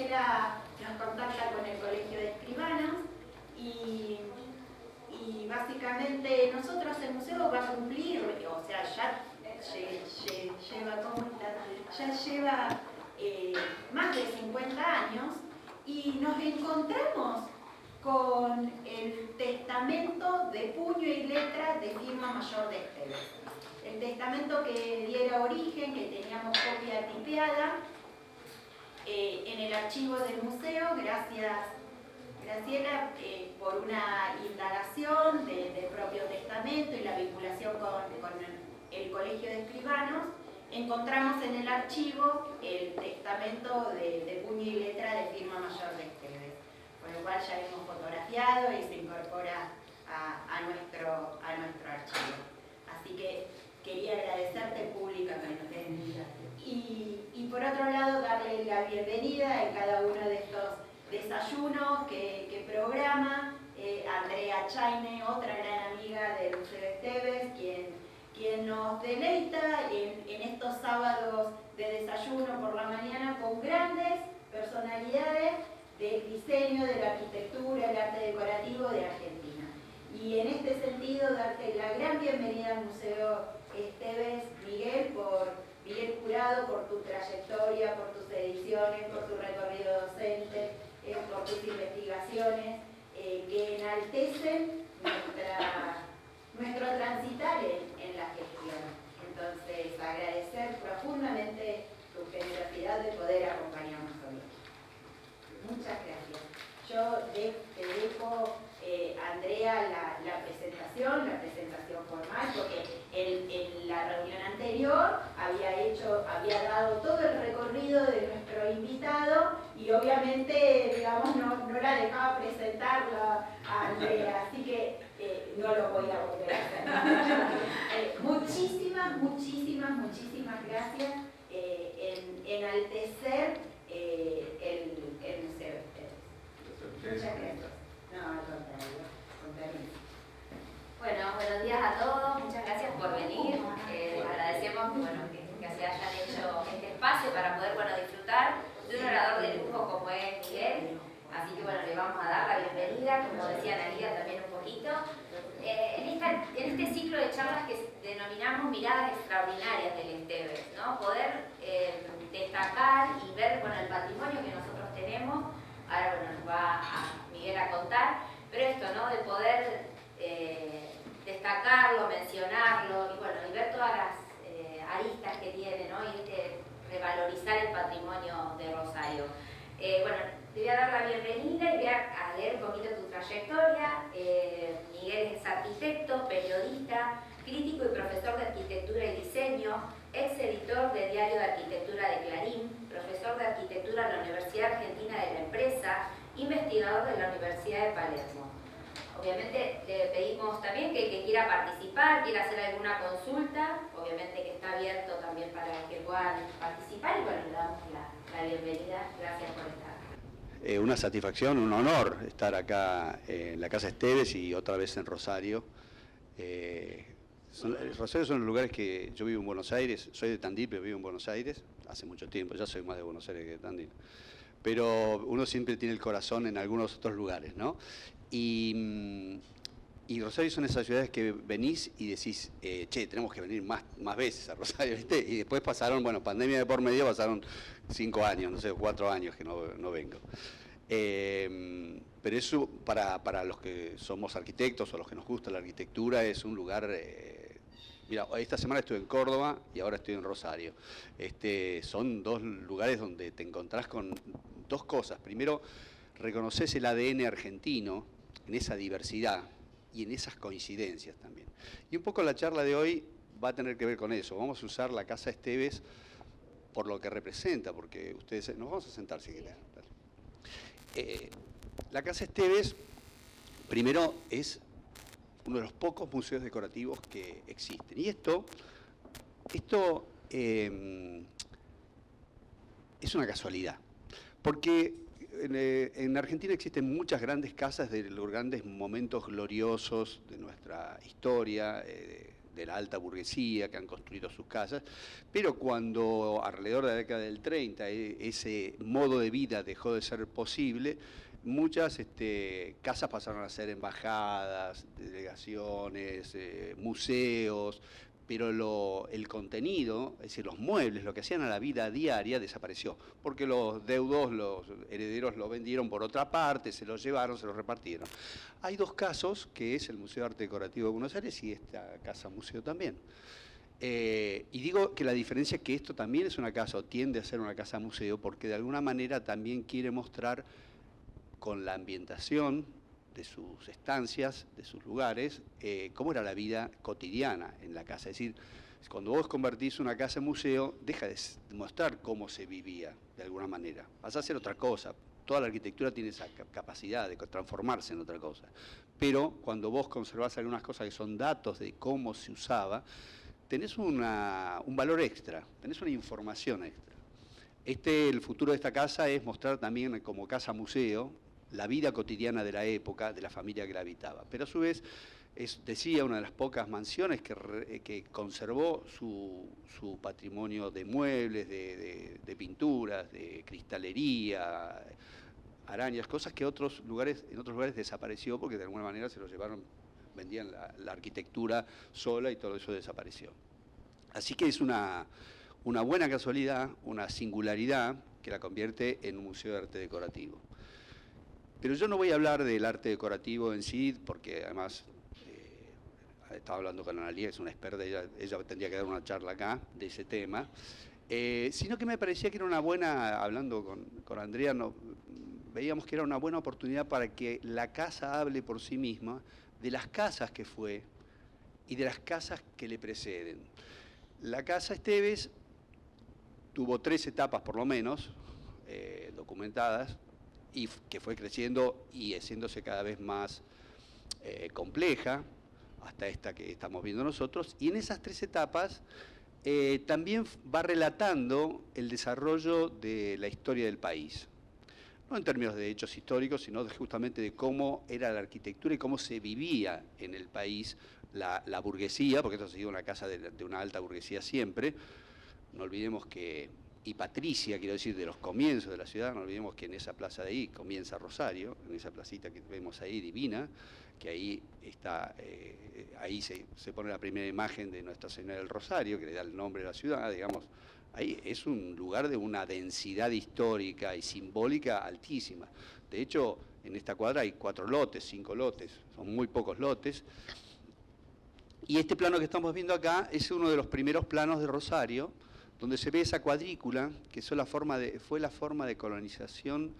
nos contacta con el Colegio de Escribanos y básicamente nosotros el museo va a cumplir, o sea, ya lleva más de 50 años y nos encontramos con el testamento de puño y letra de firma mayor de Esteves. El testamento que diera origen, que teníamos copia tipeada en el archivo del museo, gracias Graciela, por una indagación del propio testamento y la vinculación con el Colegio de Escribanos, encontramos en el archivo el testamento de puño y letra de firma mayor de Esteves, con lo cual ya hemos fotografiado y se incorpora a nuestro archivo. Así que quería agradecerte públicamente. Y por otro lado, darle la bienvenida en cada uno de estos desayunos que programa Andrea Chaine, otra gran amiga del Museo Esteves, quien nos deleita en estos sábados de desayuno por la mañana con grandes personalidades del diseño, de la arquitectura, el arte decorativo de Argentina. Y en este sentido, darte la gran bienvenida al Museo Esteves, Miguel Curado, por tu trayectoria, por tus ediciones, por tu recorrido docente, por tus investigaciones que enaltecen nuestro transitar en la gestión. Entonces, agradecer profundamente tu generosidad de poder acompañarnos hoy. Muchas gracias. Yo te dejo, Andrea, la presentación formal, porque en la reunión anterior había dado todo el recorrido de nuestro invitado y obviamente, digamos, no la dejaba presentarla a Andrea, así que no lo voy a volver a hacer. Muchísimas gracias en enaltecer el museo. Muchas gracias. No, al contrario. Bueno, buenos días a todos, muchas gracias por venir. Agradecemos que se hayan hecho este espacio para poder disfrutar de un orador de lujo como es Miguel. Así que le vamos a dar la bienvenida, como decía Analia también un poquito, en este ciclo de charlas que denominamos miradas extraordinarias del Esteves, ¿no? Poder destacar y ver el patrimonio que nosotros tenemos. Ahora nos va Miguel a contar, pero esto, ¿no? De poder destacarlo, mencionarlo y ver todas las aristas que tiene, ¿no? Y revalorizar el patrimonio de Rosario. Te voy a dar la bienvenida y voy a leer un poquito tu trayectoria. Miguel es arquitecto, periodista, crítico y profesor de arquitectura y diseño, ex editor de Diario de Arquitectura de Clarín, profesor de arquitectura en la Universidad Argentina de la Empresa, investigador de la Universidad de Palermo. Obviamente le pedimos también que el que quiera participar, quiera hacer alguna consulta, obviamente que está abierto también para que puedan participar y le damos la bienvenida. Gracias por estar. Una satisfacción, un honor estar acá en la Casa Esteves y otra vez en Rosario. Rosario son los lugares que yo vivo en Buenos Aires, soy de Tandil, pero vivo en Buenos Aires hace mucho tiempo, ya soy más de Buenos Aires que de Tandil. Pero uno siempre tiene el corazón en algunos otros lugares, ¿no? Y Rosario son esas ciudades que venís y decís, tenemos que venir más veces a Rosario, ¿viste? Y después pasaron, pandemia de por medio, pasaron 5 años, no sé, 4 años que no vengo. Pero eso, para los que somos arquitectos o los que nos gusta la arquitectura, es un lugar... Mira, esta semana estuve en Córdoba y ahora estoy en Rosario. Son dos lugares donde te encontrás con dos cosas. Primero, reconoces el ADN argentino en esa diversidad y en esas coincidencias también. Y un poco la charla de hoy va a tener que ver con eso. Vamos a usar la Casa Esteves por lo que representa, porque ustedes... Nos vamos a sentar si quieren. La Casa Esteves, primero, es uno de los pocos museos decorativos que existen. Y esto es una casualidad, porque en Argentina existen muchas grandes casas de los grandes momentos gloriosos de nuestra historia, de la alta burguesía que han construido sus casas, pero cuando alrededor de la década del 30 ese modo de vida dejó de ser posible, muchas casas pasaron a ser embajadas, delegaciones, museos, pero el contenido, es decir, los muebles, lo que hacían a la vida diaria, desapareció, porque los deudos, los herederos lo vendieron por otra parte, se los llevaron, se los repartieron. Hay dos casos, que es el Museo de Arte Decorativo de Buenos Aires y esta casa museo también. Y digo que la diferencia es que esto también es una casa, o tiende a ser una casa museo, porque de alguna manera también quiere mostrar con la ambientación de sus estancias, de sus lugares, cómo era la vida cotidiana en la casa. Es decir, cuando vos convertís una casa en museo, deja de mostrar cómo se vivía, de alguna manera. Vas a hacer otra cosa. Toda la arquitectura tiene esa capacidad de transformarse en otra cosa. Pero cuando vos conservás algunas cosas que son datos de cómo se usaba, tenés un valor extra, tenés una información extra. El futuro de esta casa es mostrar también como casa museo la vida cotidiana de la época, de la familia que la habitaba. Pero a su vez, decía, una de las pocas mansiones que conservó su patrimonio de muebles, de pinturas, de cristalería, arañas, cosas que en otros lugares desapareció porque de alguna manera se lo llevaron, vendían la arquitectura sola y todo eso desapareció. Así que es una buena casualidad, una singularidad que la convierte en un museo de arte decorativo. Pero yo no voy a hablar del arte decorativo en sí, porque además estaba hablando con Analía, que es una experta, ella tendría que dar una charla acá de ese tema, sino que me parecía que era una buena, hablando con Andrea, veíamos que era una buena oportunidad para que la casa hable por sí misma de las casas que fue y de las casas que le preceden. La casa Esteves tuvo 3 etapas por lo menos, documentadas, y que fue creciendo y haciéndose cada vez más compleja, hasta esta que estamos viendo nosotros, y en esas 3 etapas también va relatando el desarrollo de la historia del país. No en términos de hechos históricos, sino justamente de cómo era la arquitectura y cómo se vivía en el país la burguesía, porque esto ha sido una casa de una alta burguesía siempre. No olvidemos que, y Patricia, quiero decir, de los comienzos de la ciudad, no olvidemos que en esa plaza de ahí comienza Rosario, en esa placita que vemos ahí divina, que ahí está, ahí se pone la primera imagen de Nuestra Señora del Rosario, que le da el nombre a la ciudad, digamos. Ahí es un lugar de una densidad histórica y simbólica altísima. De hecho, en esta cuadra hay 4 lotes, 5 lotes, son muy pocos lotes. Y este plano que estamos viendo acá es uno de los primeros planos de Rosario, donde se ve esa cuadrícula, que fue la forma de colonización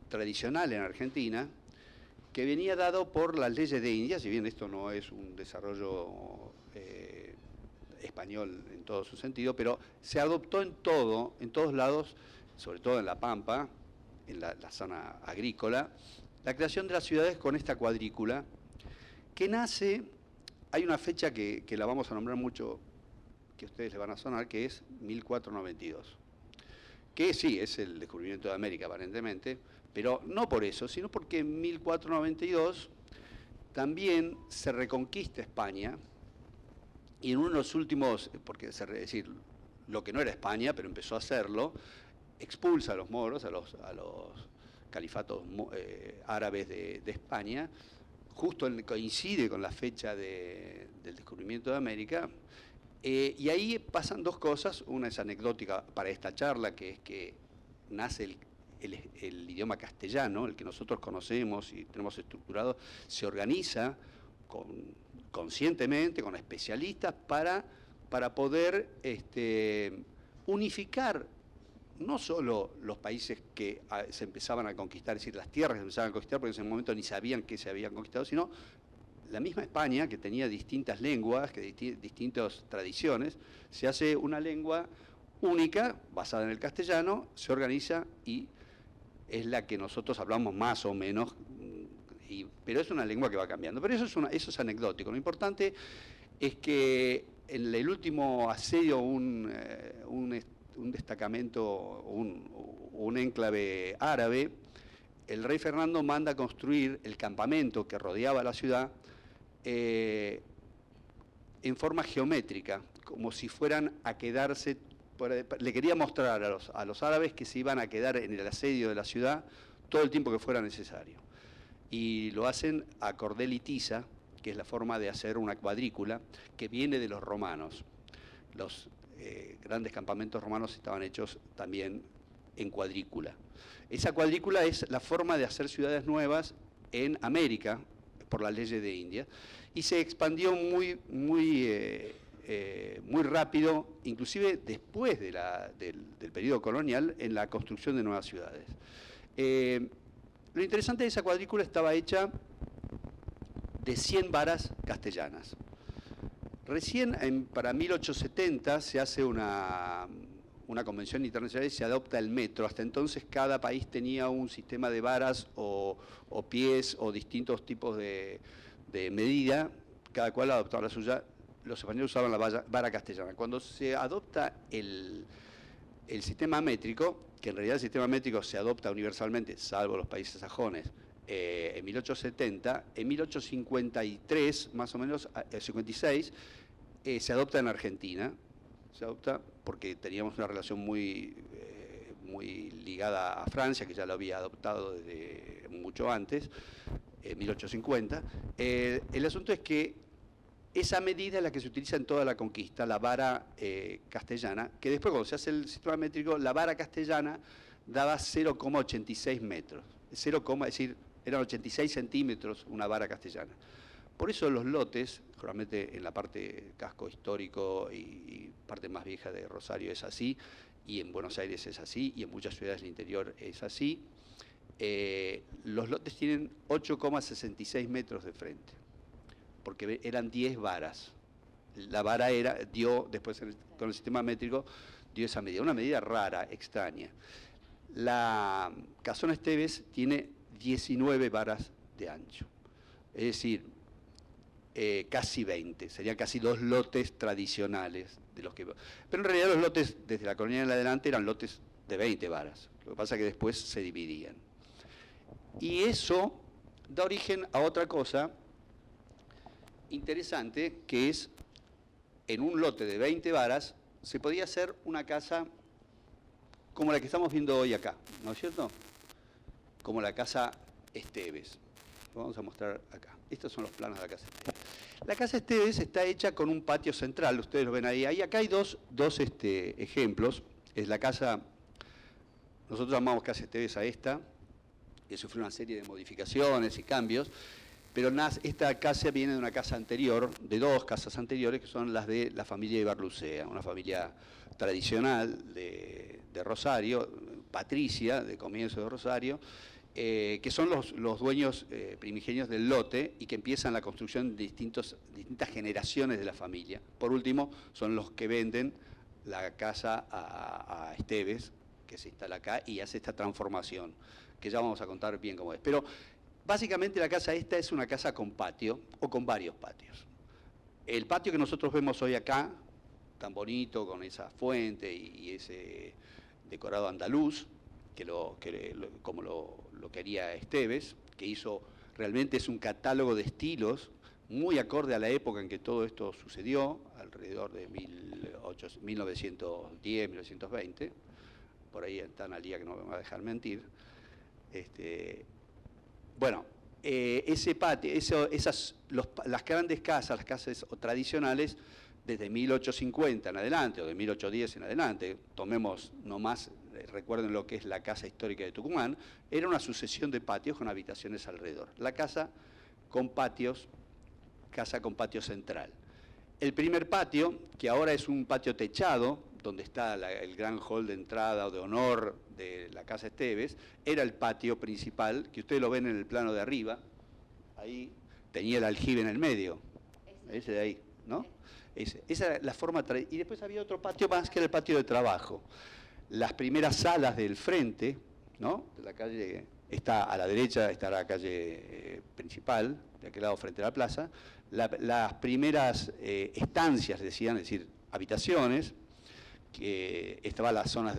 tradicional en Argentina, que venía dado por las leyes de India, si bien esto no es un desarrollo español en todo su sentido, pero se adoptó en todos lados, sobre todo en La Pampa, en la zona agrícola, la creación de las ciudades con esta cuadrícula, que nace, hay una fecha que la vamos a nombrar mucho, que a ustedes le van a sonar, que es 1492, que sí, es el descubrimiento de América aparentemente, pero no por eso, sino porque en 1492 también se reconquista España, y en uno de los últimos, porque es decir, lo que no era España, pero empezó a hacerlo, expulsa a los moros, a los califatos árabes de España, justo coincide con la fecha del descubrimiento de América, y ahí pasan 2 cosas. Una es anecdótica para esta charla, que es que nace el idioma castellano, el que nosotros conocemos y tenemos estructurado, se organiza conscientemente, con especialistas, para poder unificar no solo los países que se empezaban a conquistar, es decir, las tierras que se empezaban a conquistar, porque en ese momento ni sabían que se habían conquistado, sino la misma España, que tenía distintas lenguas, distintas tradiciones, se hace una lengua única, basada en el castellano, se organiza y es la que nosotros hablamos más o menos, pero es una lengua que va cambiando. Pero eso es anecdótico. Lo importante es que en el último asedio, un destacamento, un enclave árabe, el rey Fernando manda construir el campamento que rodeaba la ciudad en forma geométrica, como si fueran a quedarse. Le quería mostrar a los árabes que se iban a quedar en el asedio de la ciudad todo el tiempo que fuera necesario. Y lo hacen a cordel y tiza, que es la forma de hacer una cuadrícula que viene de los romanos. Los grandes campamentos romanos estaban hechos también en cuadrícula. Esa cuadrícula es la forma de hacer ciudades nuevas en América, por las leyes de India, y se expandió muy rápido, inclusive después del periodo colonial, en la construcción de nuevas ciudades. Lo interesante de esa cuadrícula estaba hecha de 100 varas castellanas. Recién para 1870 se hace una convención internacional y se adopta el metro. Hasta entonces cada país tenía un sistema de varas o pies o distintos tipos de medida, cada cual adoptaba la suya. Los españoles usaban la vara castellana. Cuando se adopta el sistema métrico, que en realidad el sistema métrico se adopta universalmente, salvo los países sajones, en 1870, en 1853, más o menos, 56, se adopta en Argentina. Se adopta porque teníamos una relación muy ligada a Francia, que ya lo había adoptado desde mucho antes, en 1850. El asunto es que esa medida es la que se utiliza en toda la conquista, la vara castellana, que después cuando se hace el sistema métrico, la vara castellana daba 0,86 metros. Es decir, eran 86 centímetros una vara castellana. Por eso los lotes, generalmente en la parte casco histórico y parte más vieja de Rosario es así, y en Buenos Aires es así, y en muchas ciudades del interior es así, los lotes tienen 8,66 metros de frente, porque eran 10 varas. La vara después con el sistema métrico, dio esa medida, una medida rara, extraña. La Casona Esteves tiene 19 varas de ancho, es decir, casi 20, serían casi 2 lotes tradicionales de los que. Pero en realidad los lotes desde la colonia en adelante eran lotes de 20 varas, lo que pasa es que después se dividían. Y eso da origen a otra cosa interesante, que es, en un lote de 20 varas, se podía hacer una casa como la que estamos viendo hoy acá, ¿no es cierto? Como la casa Esteves. Lo vamos a mostrar acá. Estos son los planos de la casa Esteves. La casa Esteves está hecha con un patio central, ustedes lo ven ahí. Acá hay dos ejemplos. Es la casa, nosotros llamamos casa Esteves a esta, que sufrió una serie de modificaciones y cambios, pero esta casa viene de una casa anterior, de 2 casas anteriores, que son las de la familia Ibarlucea, una familia tradicional de Rosario, patricia, de comienzo de Rosario, que son los dueños primigenios del lote y que empiezan la construcción de distintas generaciones de la familia. Por último, son los que venden la casa a Esteves, que se instala acá y hace esta transformación, que ya vamos a contar bien cómo es. Pero básicamente la casa esta es una casa con patio o con varios patios. El patio que nosotros vemos hoy acá, tan bonito, con esa fuente y ese decorado andaluz, como lo quería Esteves, que hizo, realmente es un catálogo de estilos muy acorde a la época en que todo esto sucedió, alrededor de 1910, 1920, por ahí están al día que no me va a dejar mentir. Ese patio, las grandes casas, las casas tradicionales, desde 1850 en adelante, o de 1810 en adelante, tomemos nomás, recuerden lo que es la Casa Histórica de Tucumán, era una sucesión de patios con habitaciones alrededor. La casa con patio central. El primer patio, que ahora es un patio techado, donde está el gran hall de entrada o de honor de la Casa Esteves, era el patio principal, que ustedes lo ven en el plano de arriba, ahí tenía el aljibe en el medio, ese de ahí, ¿no? Esa era la forma tradicional. Y después había otro patio más, que era el patio de trabajo. Las primeras salas del frente, ¿no? De la calle, está a la derecha, está la calle principal, de aquel lado frente a la plaza. Las primeras estancias, decían, es decir, habitaciones, que estaban las zonas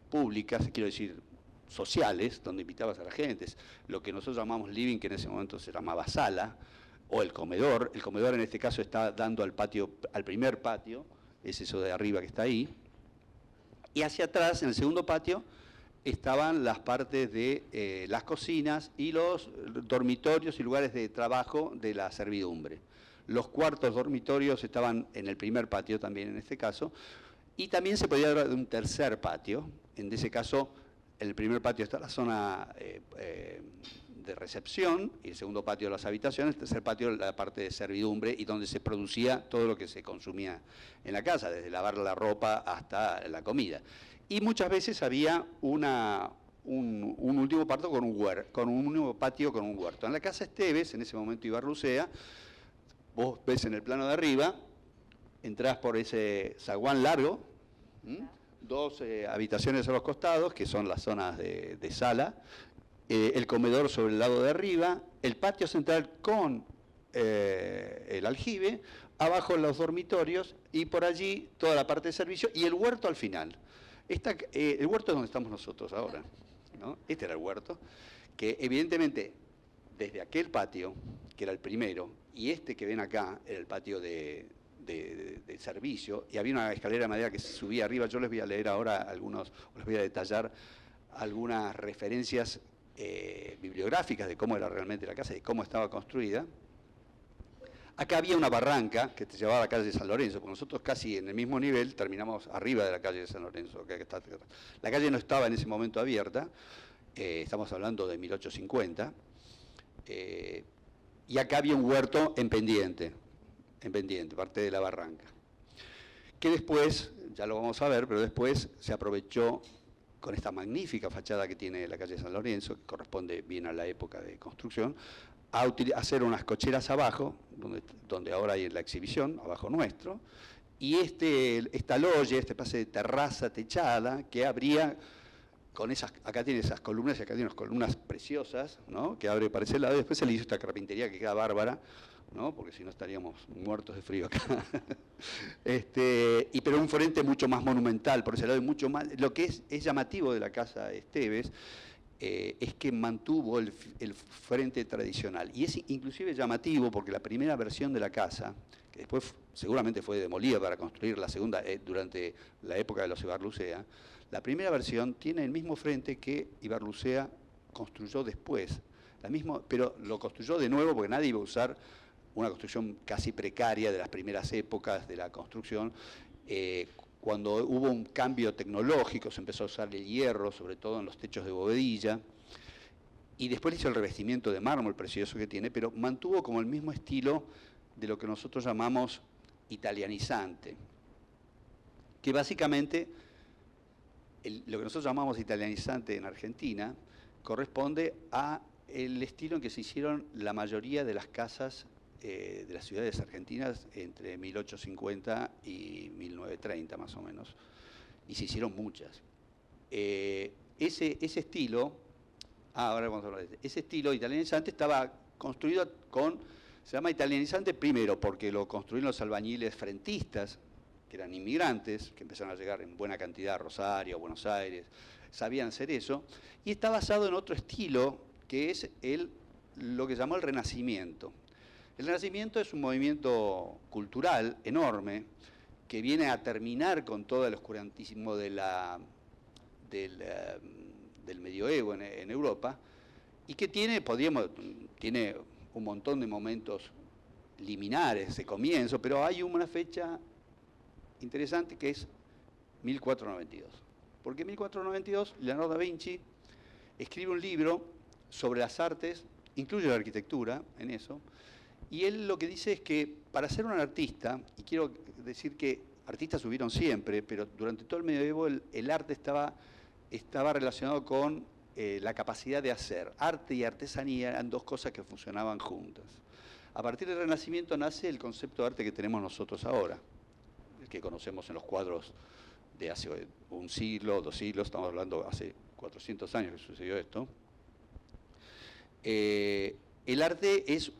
públicas, quiero decir, sociales, donde invitabas a la gente, lo que nosotros llamamos living, que en ese momento se llamaba sala, o el comedor. El comedor en este caso está dando al patio, al primer patio, es eso de arriba que está ahí. Y hacia atrás, en el segundo patio, estaban las partes de las cocinas y los dormitorios y lugares de trabajo de la servidumbre. Los cuartos dormitorios estaban en el primer patio también en este caso, y también se podía hablar de un tercer patio. En ese caso, en el primer patio está la zona de recepción, y el segundo patio las habitaciones, el tercer patio la parte de servidumbre y donde se producía todo lo que se consumía en la casa, desde lavar la ropa hasta la comida. Y muchas veces había un último patio con un último patio con un huerto. En la casa Esteves, en ese momento Ibarlucea, vos ves en el plano de arriba, entrás por ese zaguán largo, dos habitaciones a los costados, que son las zonas de sala, el comedor sobre el lado de arriba, el patio central con el aljibe, abajo los dormitorios y por allí toda la parte de servicio y el huerto al final. El huerto es donde estamos nosotros ahora, ¿no? Este era el huerto, que evidentemente desde aquel patio, que era el primero, y este que ven acá, era el patio de servicio, y había una escalera de madera que se subía arriba. Yo les voy a leer ahora les voy a detallar algunas referencias bibliográficas de cómo era realmente la casa y cómo estaba construida. Acá había una barranca que te llevaba a la calle de San Lorenzo, porque nosotros casi en el mismo nivel terminamos arriba de la calle de San Lorenzo. La calle no estaba en ese momento abierta, estamos hablando de 1850, y acá había un huerto en pendiente, parte de la barranca, que después, ya lo vamos a ver, pero después se aprovechó con esta magnífica fachada que tiene la calle de San Lorenzo, que corresponde bien a la época de construcción, a hacer unas cocheras abajo, donde ahora hay la exhibición, abajo nuestro, y esta loya, este pase de terraza techada, que abría con acá tiene esas columnas, y acá tiene unas columnas preciosas, ¿no? Que abre para ese lado, y después se le hizo esta carpintería que queda bárbara, ¿no? Porque si no estaríamos muertos de frío acá. Pero un frente mucho más monumental, por ese lado, y mucho más. Lo que es llamativo de la casa Esteves es que mantuvo el frente tradicional. Y es inclusive llamativo porque la primera versión de la casa, que después seguramente fue demolida para construir la segunda durante la época de los Ibarlucea, la primera versión tiene el mismo frente que Ibarlucea construyó después. Pero lo construyó de nuevo porque nadie iba a usar una construcción casi precaria de las primeras épocas de la construcción. Cuando hubo un cambio tecnológico, se empezó a usar el hierro, sobre todo en los techos de bovedilla, y después hizo el revestimiento de mármol precioso que tiene, pero mantuvo como el mismo estilo de lo que nosotros llamamos italianizante, que básicamente lo que nosotros llamamos italianizante en Argentina corresponde a el estilo en que se hicieron la mayoría de las casas de las ciudades argentinas entre 1850 y 1930 más o menos, y se hicieron muchas. Ese estilo, ahora vamos a hablar de ese estilo italianizante, estaba construido se llama italianizante primero porque lo construyeron los albañiles frentistas, que eran inmigrantes, que empezaron a llegar en buena cantidad a Rosario, a Buenos Aires, sabían hacer eso, y está basado en otro estilo que es lo que llamó el Renacimiento. El Renacimiento es un movimiento cultural enorme que viene a terminar con todo el oscurantismo del medioevo en Europa y que tiene un montón de momentos liminares de comienzo, pero hay una fecha interesante que es 1492. Porque en 1492 Leonardo da Vinci escribe un libro sobre las artes, incluye la arquitectura en eso, y él lo que dice es que para ser un artista, y quiero decir que artistas hubieron siempre, pero durante todo el medioevo el arte estaba relacionado con la capacidad de hacer. Arte y artesanía eran dos cosas que funcionaban juntas. A partir del Renacimiento nace el concepto de arte que tenemos nosotros ahora, el que conocemos en los cuadros de hace un siglo, 2 siglos, estamos hablando hace 400 años que sucedió esto. El arte es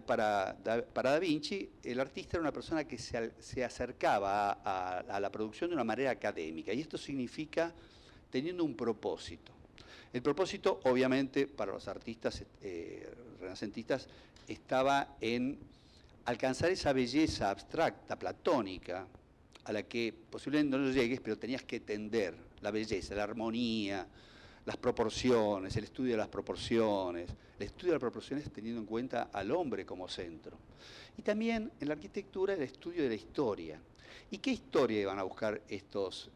para Da Vinci, el artista era una persona que se acercaba a la producción de una manera académica, y esto significa teniendo un propósito. El propósito, obviamente, para los artistas renacentistas estaba en alcanzar esa belleza abstracta, platónica, a la que posiblemente no llegues, pero tenías que tender, la belleza, la armonía, las proporciones, el estudio de las proporciones, el estudio de las proporciones teniendo en cuenta al hombre como centro. Y también en la arquitectura el estudio de la historia. ¿Y qué historia iban a buscar estos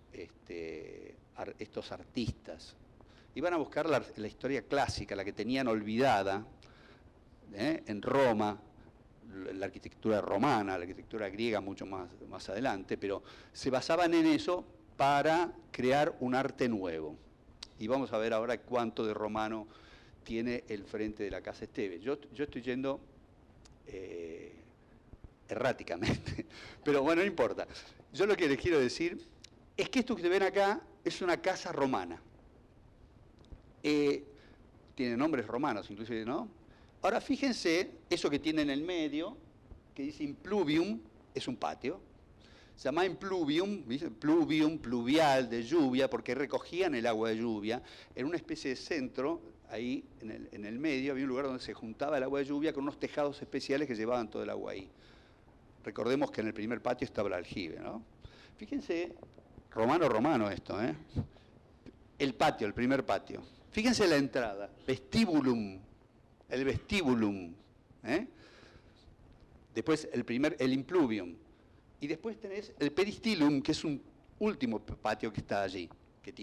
artistas? Iban a buscar la historia clásica, la que tenían olvidada en Roma, la arquitectura romana, la arquitectura griega mucho más adelante, pero se basaban en eso para crear un arte nuevo. Y vamos a ver ahora cuánto de romano tiene el frente de la Casa Esteves. Yo estoy yendo erráticamente, pero bueno, no importa. Yo lo que les quiero decir es que esto que ven acá es una casa romana. Tiene nombres romanos inclusive, ¿no? Ahora fíjense, eso que tiene en el medio, que dice impluvium, es un patio. Se llama impluvium, ¿viste? Pluvium, pluvial, de lluvia, porque recogían el agua de lluvia. En una especie de centro, ahí en el medio, había un lugar donde se juntaba el agua de lluvia con unos tejados especiales que llevaban todo el agua ahí. Recordemos que en el primer patio estaba el aljibe, ¿no? Fíjense, romano esto, ¿eh? El patio, el primer patio. Fíjense la entrada, vestíbulum, el vestíbulum, ¿eh? Después el impluvium. Y después tenés el peristilum, que es un último patio que está allí, que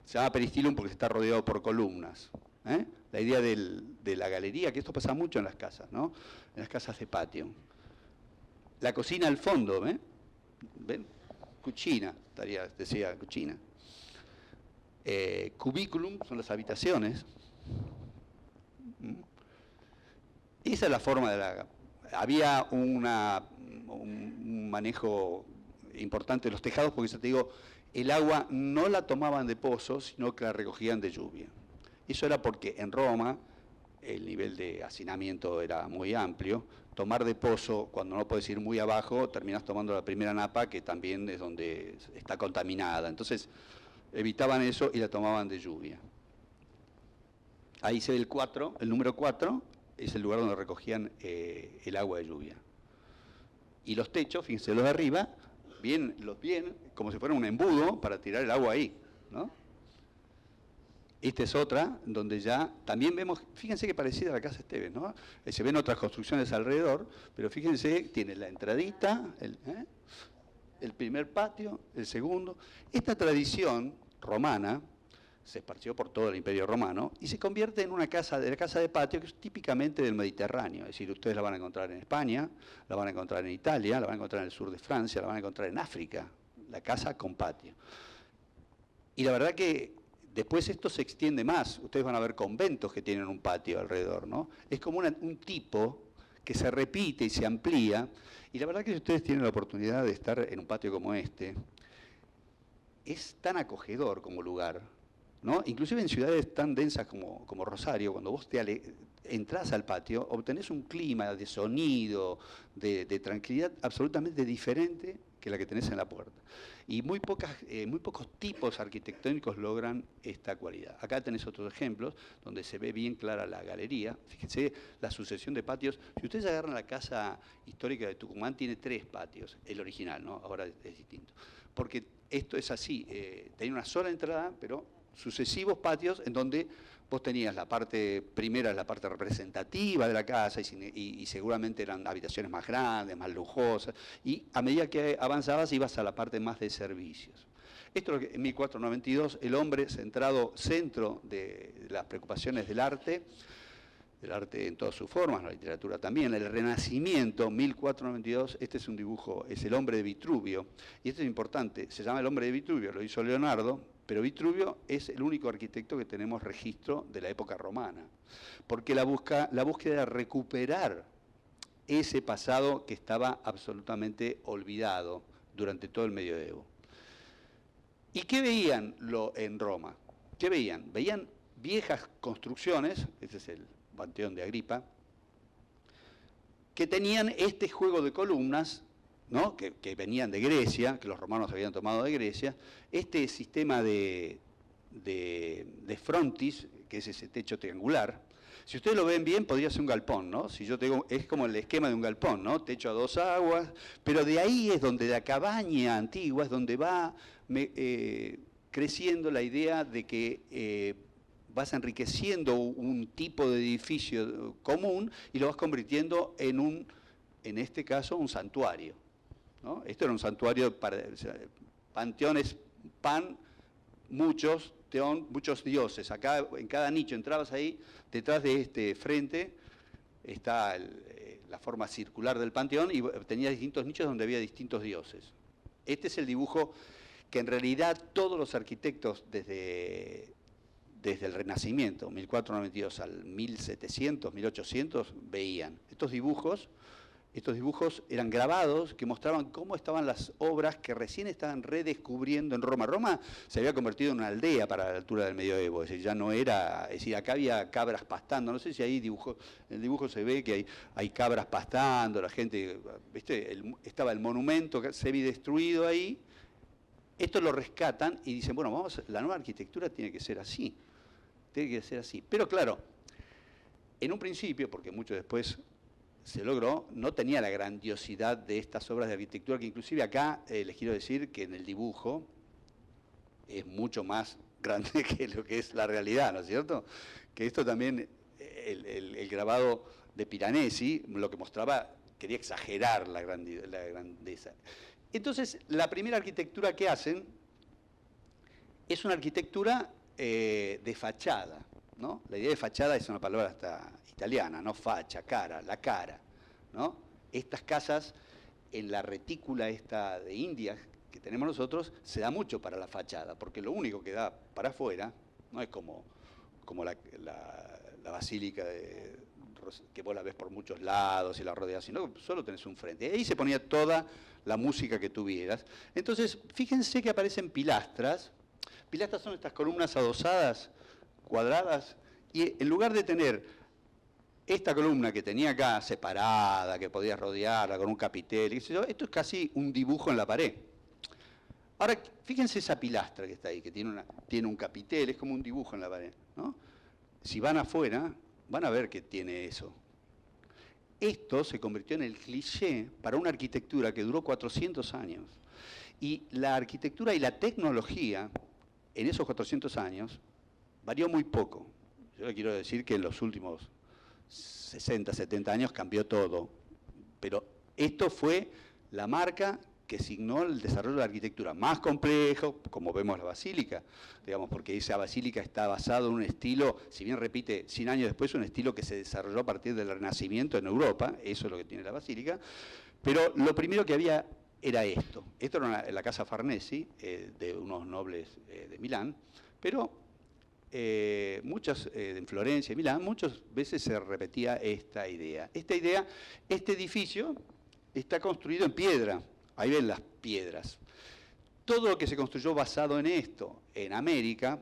se llama peristilum porque está rodeado por columnas. ¿Eh? La idea de la galería, que esto pasa mucho en las casas, ¿no? En las casas de patio. La cocina al fondo, ¿eh? ¿Ven? Cucina, decía cucina. Cubiculum son las habitaciones. Esa es la forma de la... Había un manejo importante de los tejados, porque ya te digo, el agua no la tomaban de pozos, sino que la recogían de lluvia. Eso era porque en Roma el nivel de hacinamiento era muy amplio. Tomar de pozo, cuando no puedes ir muy abajo, terminas tomando la primera napa, que también es donde está contaminada. Entonces, evitaban eso y la tomaban de lluvia. Ahí se ve el número 4, es el lugar donde recogían el agua de lluvia. Y los techos, fíjense, los de arriba, bien, como si fuera un embudo para tirar el agua ahí, ¿no? Esta es otra, donde ya también vemos, fíjense que parecida a la Casa Esteves, ¿no? Se ven otras construcciones alrededor, pero fíjense, tiene la entradita, el primer patio, el segundo. Esta tradición romana se esparció por todo el Imperio Romano y se convierte en una casa de patio que es típicamente del Mediterráneo. Es decir, ustedes la van a encontrar en España, la van a encontrar en Italia, la van a encontrar en el sur de Francia, la van a encontrar en África, la casa con patio. Y la verdad que después esto se extiende más. Ustedes van a ver conventos que tienen un patio alrededor, ¿no? Es como un tipo que se repite y se amplía. Y la verdad que si ustedes tienen la oportunidad de estar en un patio como este, es tan acogedor como lugar, ¿no? Inclusive en ciudades tan densas como Rosario, cuando vos entrás al patio, obtenés un clima de sonido, de tranquilidad absolutamente diferente que la que tenés en la puerta. Y muy pocos tipos arquitectónicos logran esta cualidad. Acá tenés otros ejemplos donde se ve bien clara la galería. Fíjense la sucesión de patios. Si ustedes agarran la casa histórica de Tucumán, tiene 3 patios, el original, ¿no? Ahora es distinto. Porque esto es así, tenía una sola entrada, pero sucesivos patios en donde vos tenías la parte primera, la parte representativa de la casa y seguramente eran habitaciones más grandes, más lujosas, y a medida que avanzabas ibas a la parte más de servicios. Esto es lo que en 1492 el hombre centro de las preocupaciones del arte en todas sus formas, la literatura también, el Renacimiento, 1492, este es un dibujo, es el hombre de Vitruvio, y esto es importante, se llama el hombre de Vitruvio, lo hizo Leonardo, pero Vitruvio es el único arquitecto que tenemos registro de la época romana, porque la búsqueda era recuperar ese pasado que estaba absolutamente olvidado durante todo el medioevo. ¿Y qué veían en Roma? ¿Qué veían? Veían viejas construcciones, ese es el Panteón de Agripa, que tenían este juego de columnas, ¿no? que venían de Grecia, que los romanos habían tomado de Grecia, este sistema de frontis, que es ese techo triangular, Si ustedes lo ven bien, podría ser un galpón, ¿no? Si yo te digo, es como el esquema de un galpón, ¿no? Techo a dos aguas, pero de ahí es donde la cabaña antigua es donde va creciendo la idea de que vas enriqueciendo un tipo de edificio común y lo vas convirtiendo en este caso, un santuario, ¿no? Esto era un santuario para panteones, muchos, muchos dioses. Acá en cada nicho entrabas ahí, detrás de este frente está la forma circular del panteón y tenía distintos nichos donde había distintos dioses. Este es el dibujo que en realidad todos los arquitectos desde el Renacimiento, 1492 al 1700, 1800, veían. Estos dibujos eran grabados que mostraban cómo estaban las obras que recién estaban redescubriendo en Roma. Roma se había convertido en una aldea para la altura del medioevo, es decir, ya no era, es decir, acá había cabras pastando, no sé si ahí en el dibujo se ve que hay cabras pastando, la gente, ¿viste? Estaba el monumento semidestruido ahí. Esto lo rescatan y dicen, bueno, la nueva arquitectura tiene que ser así, Pero claro, en un principio, porque mucho después se logró, no tenía la grandiosidad de estas obras de arquitectura, que inclusive acá les quiero decir que en el dibujo es mucho más grande que lo que es la realidad, ¿no es cierto? Que esto también, el grabado de Piranesi, lo que mostraba, quería exagerar la grandeza. Entonces, la primera arquitectura que hacen es una arquitectura de fachada, ¿no? La idea de fachada es una palabra hasta italiana, no facha, cara, la cara, ¿no? Estas casas en la retícula esta de Indias que tenemos nosotros se da mucho para la fachada, porque lo único que da para afuera no es como la basílica que vos la ves por muchos lados y la rodeas, sino solo tenés un frente. Ahí se ponía toda la música que tuvieras. Entonces, fíjense que aparecen pilastras. Pilastras son estas columnas adosadas, cuadradas, y en lugar de tener esta columna que tenía acá separada, que podías rodearla con un capitel, esto es casi un dibujo en la pared. Ahora, fíjense esa pilastra que está ahí, que tiene un capitel, es como un dibujo en la pared, ¿no? Si van afuera, van a ver que tiene eso. Esto se convirtió en el cliché para una arquitectura que duró 400 años. Y la arquitectura y la tecnología en esos 400 años varió muy poco. Yo le quiero decir que en los últimos 60, 70 años cambió todo. Pero esto fue la marca que signó el desarrollo de la arquitectura más complejo, como vemos la basílica, digamos, porque esa basílica está basada en un estilo, si bien repite 100 años después, un estilo que se desarrolló a partir del Renacimiento en Europa, eso es lo que tiene la basílica, pero lo primero que había era esto. Esto era la casa Farnesi, de unos nobles de Milán, pero en Florencia y Milán, muchas veces se repetía esta idea. Este edificio está construido en piedra. Ahí ven las piedras. Todo lo que se construyó basado en esto, en América,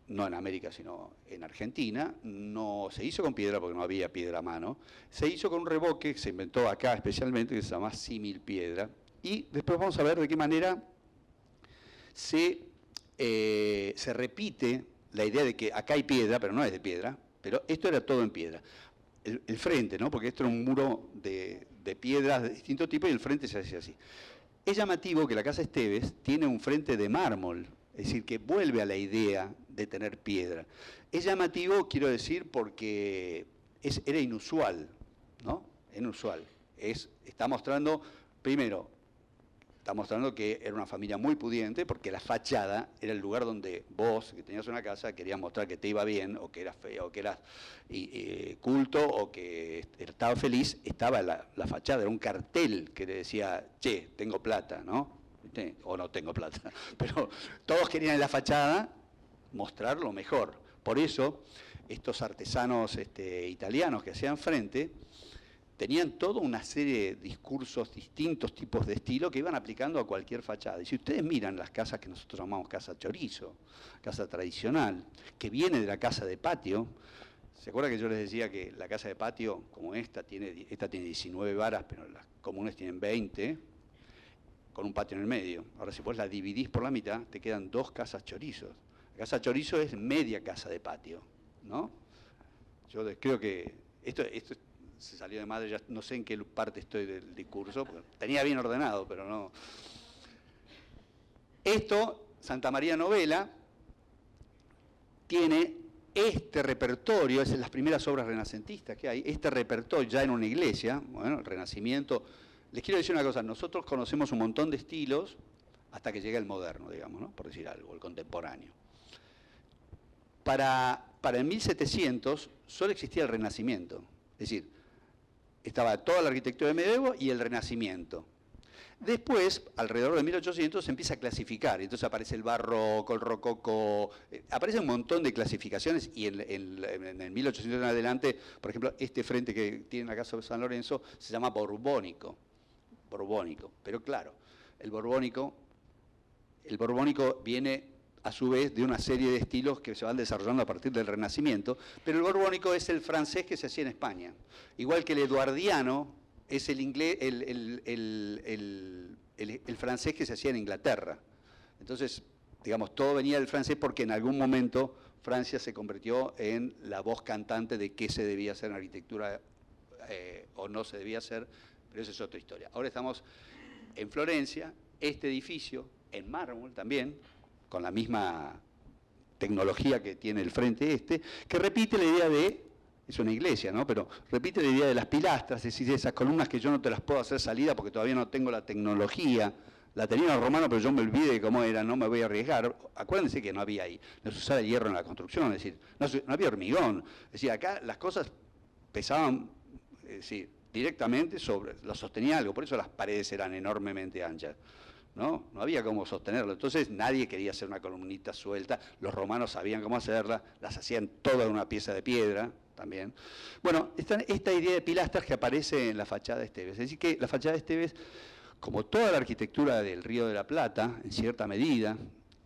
no en América, sino en Argentina, no se hizo con piedra porque no había piedra a mano, se hizo con un revoque que se inventó acá especialmente, que se llama símil piedra, y después vamos a ver de qué manera se repite la idea de que acá hay piedra, pero no es de piedra, pero esto era todo en piedra. El frente, ¿no? Porque esto era un muro de piedras de distinto tipo y el frente se hace así. Es llamativo que la casa Esteves tiene un frente de mármol, es decir, que vuelve a la idea de tener piedra. Es llamativo, quiero decir, porque era inusual, ¿no? Inusual. Está mostrando, primero, está mostrando que era una familia muy pudiente, porque la fachada era el lugar donde vos, que tenías una casa, querías mostrar que te iba bien, o que eras feo, o que eras culto, o que estaba feliz, estaba la fachada, era un cartel que le decía, che, tengo plata, ¿no? O no tengo plata. Pero todos querían en la fachada mostrar lo mejor. Por eso, estos artesanos italianos que hacían frente, tenían toda una serie de discursos, distintos tipos de estilo que iban aplicando a cualquier fachada. Y si ustedes miran las casas que nosotros llamamos casa chorizo, casa tradicional, que viene de la casa de patio, ¿se acuerdan que yo les decía que la casa de patio, como esta tiene 19 varas, pero las comunes tienen 20, con un patio en el medio? Ahora, si vos la dividís por la mitad, te quedan 2 casas chorizos. La casa chorizo es media casa de patio, ¿no? yo creo que esto se salió de madre, ya no sé en qué parte estoy del discurso, porque tenía bien ordenado, pero no. Esto, Santa María Novela, tiene este repertorio, es de las primeras obras renacentistas que hay, este repertorio ya en una iglesia, bueno, el Renacimiento. Les quiero decir una cosa, nosotros conocemos un montón de estilos hasta que llega el moderno, digamos, ¿no? Por decir algo, el contemporáneo. Para el 1700 solo existía el Renacimiento, es decir, estaba toda la arquitectura de medievo y el Renacimiento. Después, alrededor de 1800, se empieza a clasificar. Entonces aparece el barroco, el rococó, aparece un montón de clasificaciones y en el 1800 en adelante, por ejemplo, este frente que tiene la Casa de San Lorenzo se llama borbónico. Borbónico. Pero claro, el borbónico viene a su vez de una serie de estilos que se van desarrollando a partir del Renacimiento, pero el borbónico es el francés que se hacía en España. Igual que el eduardiano es el inglés, el francés que se hacía en Inglaterra. Entonces, digamos, todo venía del francés porque en algún momento Francia se convirtió en la voz cantante de qué se debía hacer en arquitectura o no se debía hacer, pero esa es otra historia. Ahora estamos en Florencia, este edificio, en mármol también, con la misma tecnología que tiene el frente este, que repite la idea de, es una iglesia, ¿no? Pero repite la idea de las pilastras, es decir, de esas columnas que yo no te las puedo hacer salida porque todavía no tengo la tecnología. La tenían los romanos, pero yo me olvidé de cómo era, no me voy a arriesgar. Acuérdense que no había ahí, no se usaba el hierro en la construcción, es decir, no había hormigón. Es decir, acá las cosas pesaban, es decir, directamente lo sostenía algo, por eso las paredes eran enormemente anchas. ¿No? No había cómo sostenerlo. Entonces nadie quería hacer una columnita suelta. Los romanos sabían cómo hacerla, las hacían toda en una pieza de piedra también. Bueno, esta idea de pilastras que aparece en la fachada de Esteves. Es decir, que la fachada de Esteves, como toda la arquitectura del Río de la Plata, en cierta medida,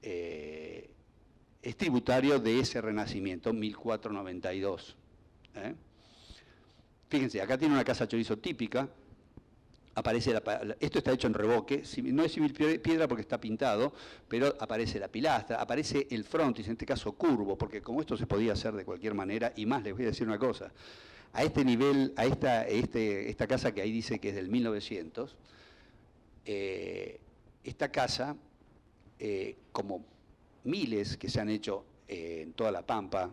es tributario de ese Renacimiento, 1492. Fíjense, acá tiene una casa chorizo típica. Aparece esto está hecho en revoque, no es civil piedra porque está pintado, pero aparece la pilastra, aparece el frontis, en este caso curvo, porque como esto se podía hacer de cualquier manera, y más les voy a decir una cosa, a este nivel, a esta casa que ahí dice que es del 1900, esta casa, como miles que se han hecho en toda la Pampa,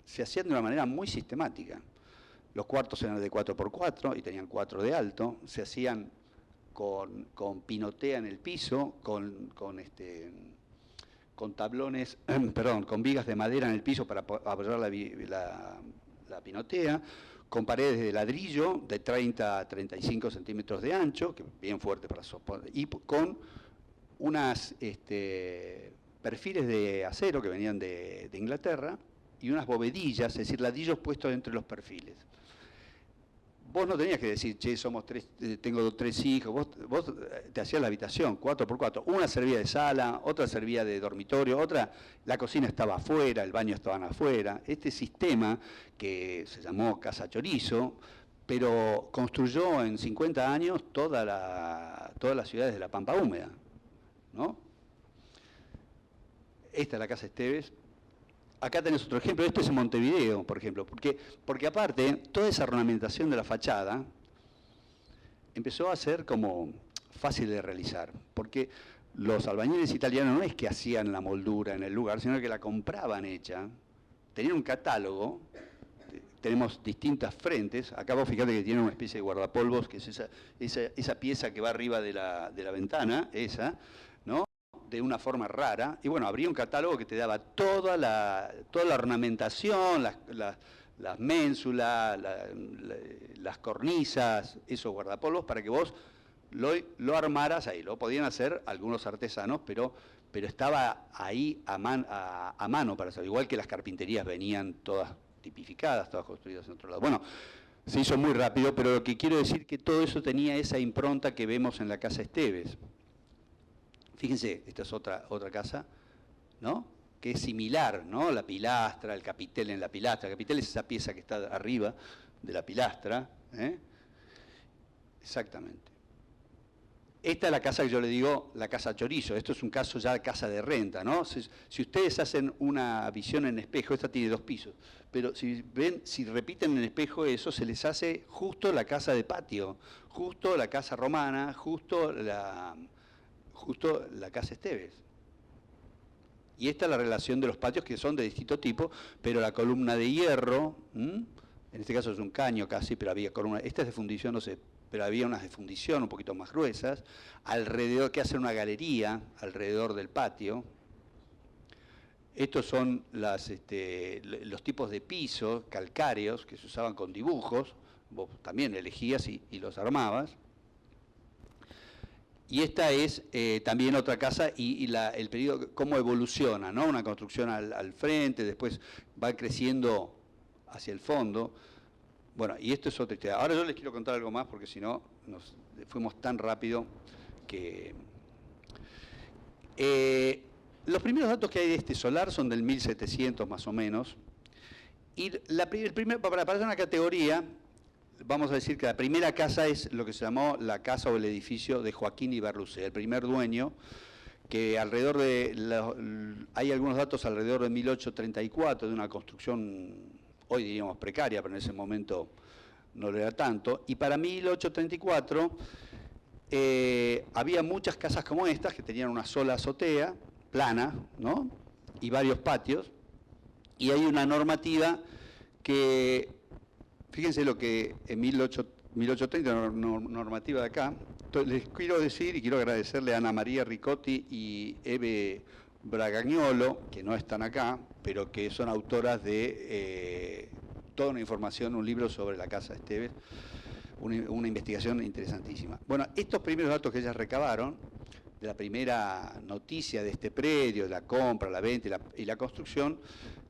se hacían de una manera muy sistemática. Los cuartos eran de 4x4 y tenían 4 de alto, se hacían con pinotea en el piso, con tablones, perdón, con vigas de madera en el piso para apoyar la pinotea, con paredes de ladrillo de 30 a 35 centímetros de ancho, que bien fuerte para soportar, y con unas perfiles de acero que venían de Inglaterra y unas bovedillas, es decir, ladrillos puestos entre los perfiles. Vos no tenías que decir, che, somos tres, tengo 3 hijos, vos te hacías la habitación, 4x4, una servía de sala, otra servía de dormitorio, otra, la cocina estaba afuera, el baño estaban afuera. Este sistema, que se llamó Casa Chorizo, pero construyó en 50 años todas las ciudades de la Pampa Húmeda, ¿no? Esta es la Casa Esteves. Acá tenés otro ejemplo, esto es en Montevideo, por ejemplo, porque aparte, toda esa ornamentación de la fachada empezó a ser como fácil de realizar, porque los albañiles italianos no es que hacían la moldura en el lugar, sino que la compraban hecha, tenían un catálogo, tenemos distintas frentes, acá vos fíjate que tiene una especie de guardapolvos, que es esa pieza que va arriba de la ventana, esa, ¿no? De una forma rara, y bueno, habría un catálogo que te daba toda la ornamentación, las ménsulas, las cornisas, esos guardapolvos, para que vos lo armaras ahí. Lo podían hacer algunos artesanos, pero estaba ahí a mano para hacerlo, igual que las carpinterías venían todas tipificadas, todas construidas en otro lado. Bueno, se hizo muy rápido, pero lo que quiero decir es que todo eso tenía esa impronta que vemos en la Casa Esteves. Fíjense, esta es otra casa, ¿no? Que es similar, ¿no? La pilastra, el capitel en la pilastra. El capitel es esa pieza que está arriba de la pilastra, ¿eh? Exactamente. esta es la casa que yo le digo, la casa chorizo. Esto es un caso ya de casa de renta, ¿no? Si ustedes hacen una visión en espejo, esta tiene 2 pisos, pero si ven, si repiten en espejo eso, se les hace justo la casa de patio, justo la casa romana, justo la casa Esteves. Y esta es la relación de los patios, que son de distinto tipo, pero la columna de hierro, en este caso es un caño casi, pero había columna, esta es de fundición, no sé, pero había unas de fundición un poquito más gruesas, alrededor, que hacen una galería alrededor del patio. Estos son los tipos de pisos calcáreos que se usaban con dibujos, vos también elegías y los armabas. Y esta es también otra casa y el periodo, cómo evoluciona, ¿no? Una construcción al frente, después va creciendo hacia el fondo. Bueno, y esto es otra historia. Ahora yo les quiero contar algo más porque si no nos fuimos tan rápido que... los primeros datos que hay de este solar son del 1700 más o menos. Y para hacer una categoría, vamos a decir que la primera casa es lo que se llamó la casa o el edificio de Joaquín Ibarlucea, el primer dueño, que alrededor de... hay algunos datos alrededor de 1834, de una construcción... hoy diríamos precaria, pero en ese momento no lo era tanto, y para 1834 había muchas casas como estas, que tenían una sola azotea, plana, ¿no? Y varios patios, y hay una normativa que, fíjense lo que en 1830, normativa de acá, les quiero decir y quiero agradecerle a Ana María Ricotti y Eve Bragagnolo, que no están acá, pero que son autoras de toda una información, un libro sobre la casa Esteves, una investigación interesantísima. Bueno, estos primeros datos que ellas recabaron, de la primera noticia de este predio, de la compra, la venta y la construcción,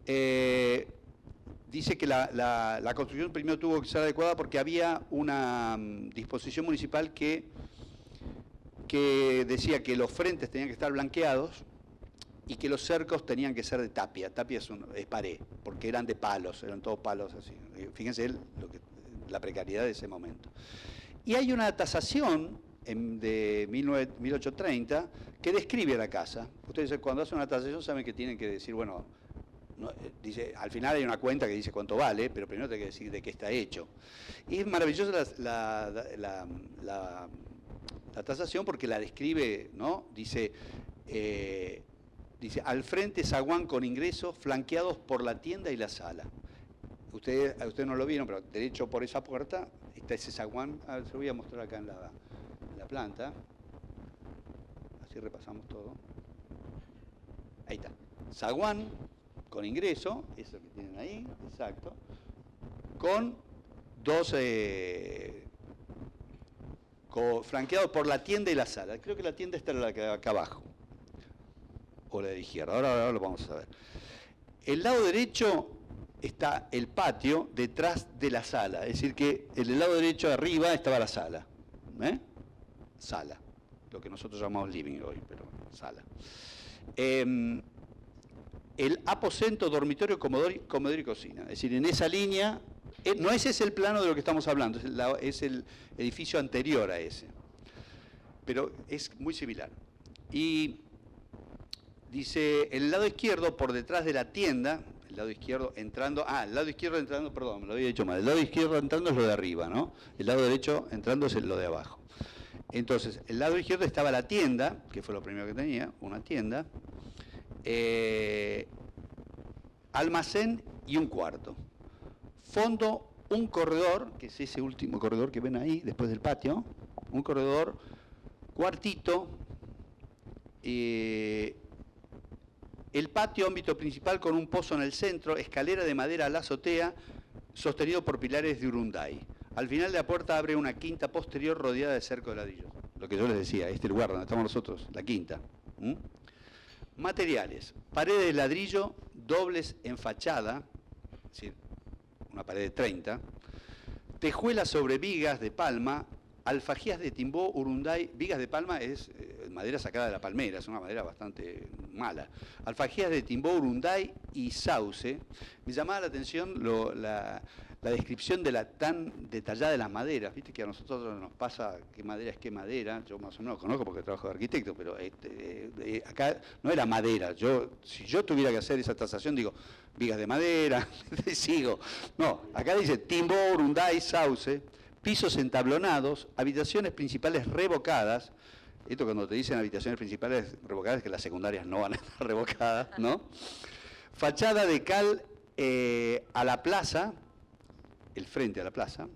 dice que la construcción primero tuvo que ser adecuada porque había una disposición municipal que decía que los frentes tenían que estar blanqueados y que los cercos tenían que ser de tapia. Tapia es pared, porque eran de palos, eran todos palos así. Fíjense la precariedad de ese momento. Y hay una tasación de 1830 que describe la casa. Ustedes cuando hacen una tasación saben que tienen que decir, bueno, no, dice, al final hay una cuenta que dice cuánto vale, pero primero tiene que decir de qué está hecho. Y es maravillosa la tasación porque la describe, ¿no? Dice, al frente zaguán con ingreso, flanqueados por la tienda y la sala. Ustedes no lo vieron, pero derecho por esa puerta está ese zaguán. A ver, se lo voy a mostrar acá en la planta. Así repasamos todo. Ahí está. Zaguán con ingreso, eso que tienen ahí, exacto, con dos flanqueados por la tienda y la sala. Creo que la tienda está acá abajo, o la de izquierda, ahora lo vamos a ver. El lado derecho está el patio detrás de la sala, es decir que en el lado derecho de arriba estaba la sala, sala, lo que nosotros llamamos living hoy, pero sala. El aposento, dormitorio, comedor y cocina. Es decir, en esa línea, no ese es el plano de lo que estamos hablando, es el edificio anterior a ese, pero es muy similar. Y dice, el lado izquierdo, por detrás de la tienda, el lado izquierdo entrando, perdón, me lo había dicho mal, el lado izquierdo entrando es lo de arriba, ¿no? El lado derecho entrando es lo de abajo. Entonces, el lado izquierdo estaba la tienda, que fue lo primero que tenía, una tienda, almacén y un cuarto. Fondo, un corredor, que es ese último corredor que ven ahí, después del patio, un corredor, cuartito, el patio, ámbito principal con un pozo en el centro, escalera de madera a la azotea, sostenido por pilares de Urunday. Al final de la puerta abre una quinta posterior rodeada de cerco de ladrillos. Lo que yo les decía, este lugar donde estamos nosotros, la quinta. Materiales, paredes de ladrillo, dobles en fachada, es decir, una pared de 30, tejuelas sobre vigas de palma, alfajías de timbó, Urunday. Vigas de palma es madera sacada de la palmera, es una madera bastante mala. Alfajías de timbó, Urunday y sauce. Me llamaba la atención la la descripción de la tan detallada de las maderas. Viste que a nosotros nos pasa qué madera es qué madera. Yo más o menos conozco porque trabajo de arquitecto, pero acá no era madera. Si yo tuviera que hacer esa tasación, digo, vigas de madera, sigo. No, acá dice timbó, urunday, sauce, pisos entablonados, habitaciones principales revocadas. Esto cuando te dicen habitaciones principales revocadas, es que las secundarias no van a estar revocadas, ¿no? Fachada de cal a la plaza, el frente a la plaza,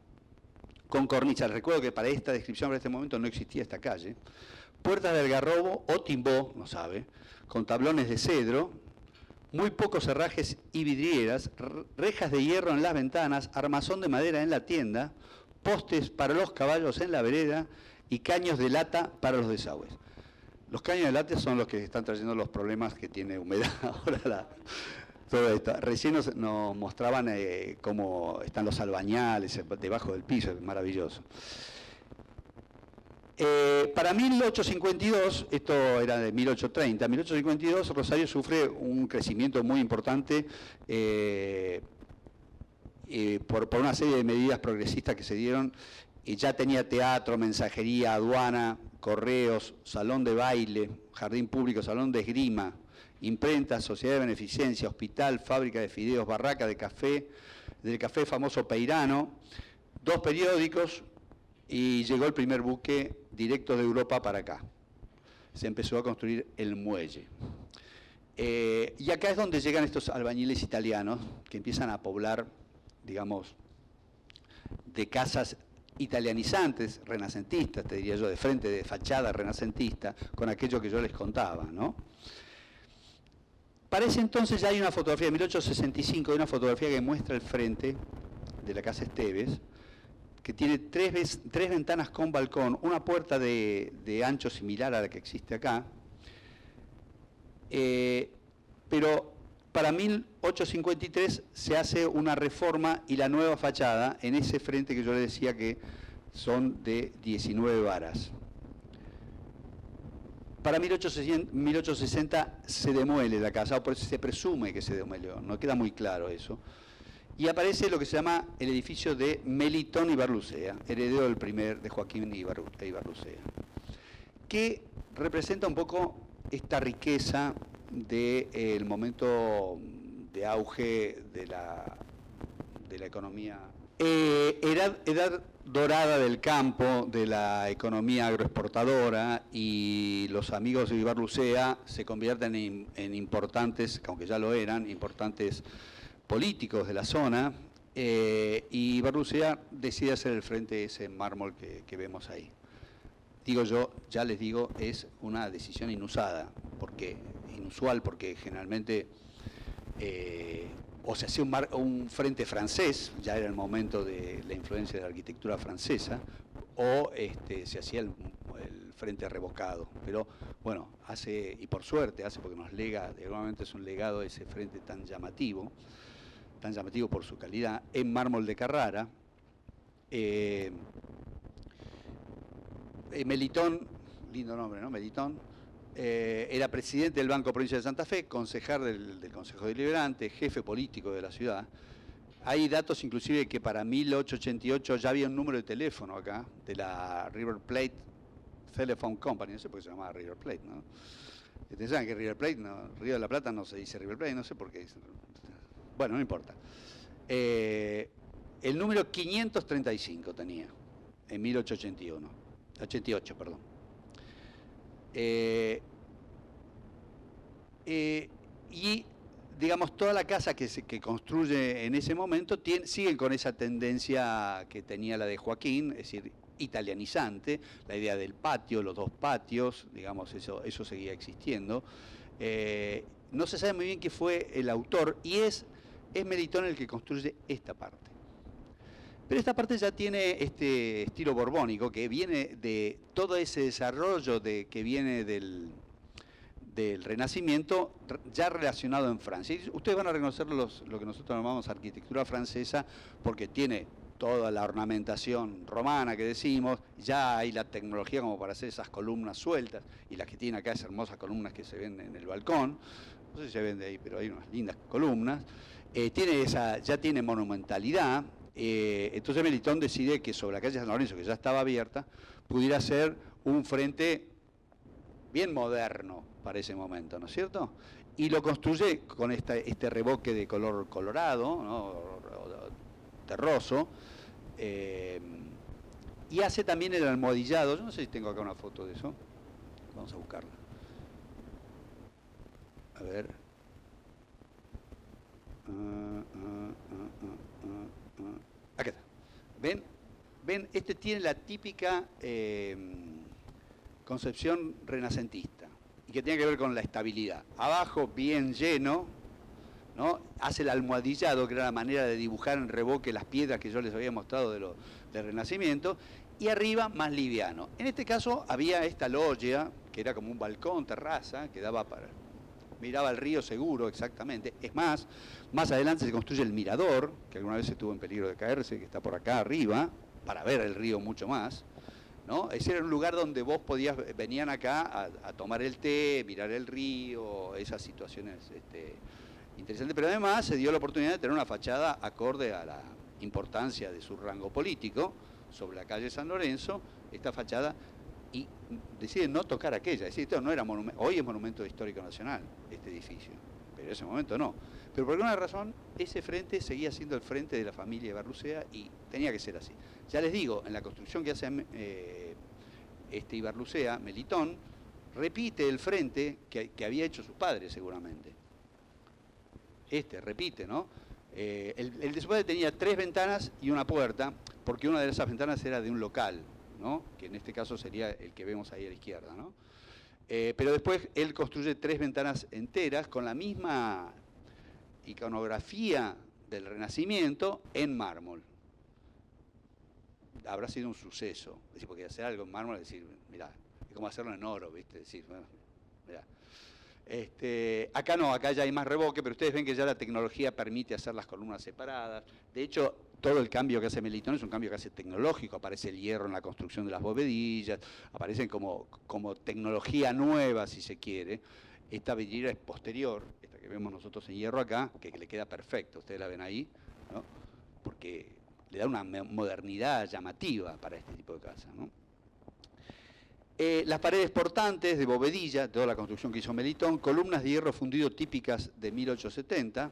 con cornisa. Les recuerdo que para esta descripción, para este momento, no existía esta calle. Puertas de algarrobo o timbó, no sabe, con tablones de cedro, muy pocos herrajes y vidrieras, rejas de hierro en las ventanas, armazón de madera en la tienda, postes para los caballos en la vereda y caños de lata para los desagües. Los caños de lata son los que están trayendo los problemas que tiene humedad ahora todo esto. Recién nos mostraban cómo están los albañales debajo del piso, es maravilloso. Para 1852, esto era de 1830, 1852 Rosario sufre un crecimiento muy importante por una serie de medidas progresistas que se dieron. Ya tenía teatro, mensajería, aduana, correos, salón de baile, jardín público, salón de esgrima, imprenta, sociedad de beneficencia, hospital, fábrica de fideos, barraca de café, del café famoso Peirano, 2 periódicos y llegó el primer buque directo de Europa para acá. Se empezó a construir el muelle. Y acá es donde llegan estos albañiles italianos que empiezan a poblar, digamos, de casas italianizantes, renacentistas, te diría yo, de frente, de fachada renacentista, con aquello que yo les contaba, ¿no? Para ese entonces ya hay una fotografía, de 1865, hay una fotografía que muestra el frente de la casa Esteves, que tiene tres ventanas con balcón, una puerta de ancho similar a la que existe acá, pero para 1853 se hace una reforma y la nueva fachada en ese frente que yo les decía que son de 19 varas. Para 1860 se demuele la casa, o se presume que se demolió, no queda muy claro eso. Y aparece lo que se llama el edificio de Melitón y Barlucea, heredero de Joaquín y Barlucea, que representa un poco esta riqueza del momento de auge de la economía. Edad dorada del campo, de la economía agroexportadora, y los amigos de Ibarlucea se convierten en importantes, aunque ya lo eran, importantes políticos de la zona, y Ibarlucea decide hacer el frente ese mármol que vemos ahí. Digo yo, ya les digo, es una decisión inusual, porque generalmente o se hacía un frente francés, ya era el momento de la influencia de la arquitectura francesa, o se hacía el frente revocado. Pero bueno, y por suerte hace, porque nos lega, normalmente es un legado ese frente tan llamativo por su calidad, en mármol de Carrara. Melitón, lindo nombre, ¿no? Melitón. Era presidente del Banco Provincia de Santa Fe, concejal del Consejo Deliberante, jefe político de la ciudad. Hay datos inclusive que para 1888 ya había un número de teléfono acá, de la River Plate Telephone Company, no sé por qué se llamaba River Plate, ¿no? Ustedes saben que River Plate, no, Río de la Plata no se dice River Plate, no sé por qué. Bueno, no importa. El número 535 tenía, en 1888, perdón. Y digamos, toda la casa que construye en ese momento siguen con esa tendencia que tenía la de Joaquín, es decir, italianizante, la idea del patio, los 2 patios, digamos, eso seguía existiendo. No se sabe muy bien quién fue el autor, y es Melitón el que construye esta parte. Pero esta parte ya tiene este estilo borbónico que viene de todo ese desarrollo que viene del Renacimiento, ya relacionado en Francia. Y ustedes van a reconocer lo que nosotros llamamos arquitectura francesa, porque tiene toda la ornamentación romana que decimos, ya hay la tecnología como para hacer esas columnas sueltas, y las que tienen acá esas hermosas columnas que se ven en el balcón, no sé si se ven de ahí, pero hay unas lindas columnas. Ya tiene monumentalidad, Entonces Melitón decide que sobre la calle San Lorenzo, que ya estaba abierta, pudiera ser un frente bien moderno para ese momento, ¿no es cierto? Y lo construye con este revoque de color colorado, ¿no? Terroso, y hace también el almohadillado. Yo no sé si tengo acá una foto de eso. Vamos a buscarla. A ver. Acá está. ¿Ven? ¿Ven? Este tiene la típica concepción renacentista y que tiene que ver con la estabilidad. Abajo bien lleno, ¿no? Hace el almohadillado, que era la manera de dibujar en revoque las piedras que yo les había mostrado del Renacimiento, y arriba más liviano. En este caso había esta loggia, que era como un balcón, terraza, que daba para... miraba el río seguro, exactamente. Es más adelante se construye el mirador, que alguna vez estuvo en peligro de caerse, que está por acá arriba, para ver el río mucho más, ¿no? Es decir, era un lugar donde vos venían acá a tomar el té, mirar el río, esas situaciones interesantes, pero además se dio la oportunidad de tener una fachada acorde a la importancia de su rango político, sobre la calle San Lorenzo, esta fachada, y deciden no tocar aquella. Es decir, esto no era monumento, hoy es monumento histórico nacional, este edificio, pero en ese momento no. Pero por alguna razón, ese frente seguía siendo el frente de la familia Ibarlucea y tenía que ser así. Ya les digo, en la construcción que hace Ibarlucea, Melitón, repite el frente que había hecho sus padres seguramente. Repite, ¿no? El de su padre tenía 3 ventanas y una puerta, porque una de esas ventanas era de un local, ¿no? Que en este caso sería el que vemos ahí a la izquierda, ¿no? Pero después él construye 3 ventanas enteras con la misma iconografía del Renacimiento en mármol. Habrá sido un suceso, es decir, porque hacer algo en mármol es decir, mirá, es como hacerlo en oro, ¿viste? Es decir, bueno, mirá. Acá no, acá ya hay más revoque, pero ustedes ven que ya la tecnología permite hacer las columnas separadas. De hecho, todo el cambio que hace Melitón es un cambio que hace tecnológico. Aparece el hierro en la construcción de las bovedillas, aparecen como tecnología nueva, si se quiere. Esta vidriera es posterior, esta que vemos nosotros en hierro acá, que le queda perfecta, ustedes la ven ahí, ¿no? Porque le da una modernidad llamativa para este tipo de casa, ¿no? Las paredes portantes de bovedilla, toda la construcción que hizo Melitón, columnas de hierro fundido típicas de 1870,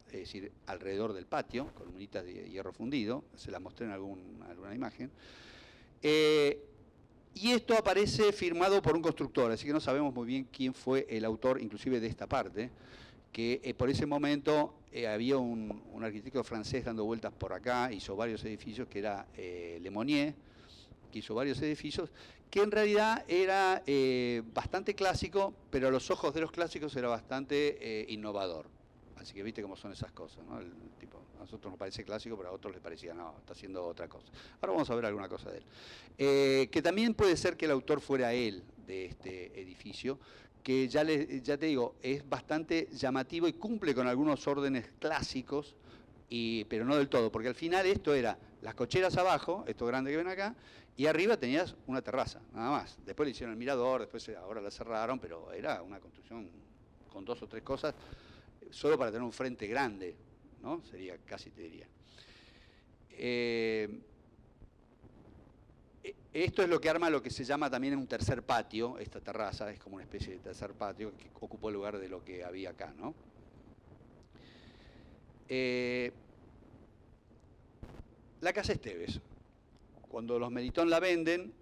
es decir, alrededor del patio, columnitas de hierro fundido, se las mostré en alguna imagen. Y esto aparece firmado por un constructor, así que no sabemos muy bien quién fue el autor, inclusive de esta parte, que por ese momento había un arquitecto francés dando vueltas por acá, hizo varios edificios, que era Le Monnier, que hizo varios edificios, que en realidad era bastante clásico, pero a los ojos de los clásicos era bastante innovador. Así que viste cómo son esas cosas, ¿no? A nosotros nos parece clásico, pero a otros les parecía, no, está haciendo otra cosa. Ahora vamos a ver alguna cosa de él. Que también puede ser que el autor fuera él de este edificio, que ya te digo, es bastante llamativo y cumple con algunos órdenes clásicos, pero no del todo, porque al final esto era las cocheras abajo, esto grande que ven acá, y arriba tenías una terraza, nada más. Después le hicieron el mirador, después ahora la cerraron, pero era una construcción con 2 o 3 cosas, solo para tener un frente grande, ¿no? Sería, casi te diría. Esto es lo que arma lo que se llama también un tercer patio, esta terraza, es como una especie de tercer patio que ocupó el lugar de lo que había acá, ¿no? La casa Esteves. Cuando los Melitón la venden,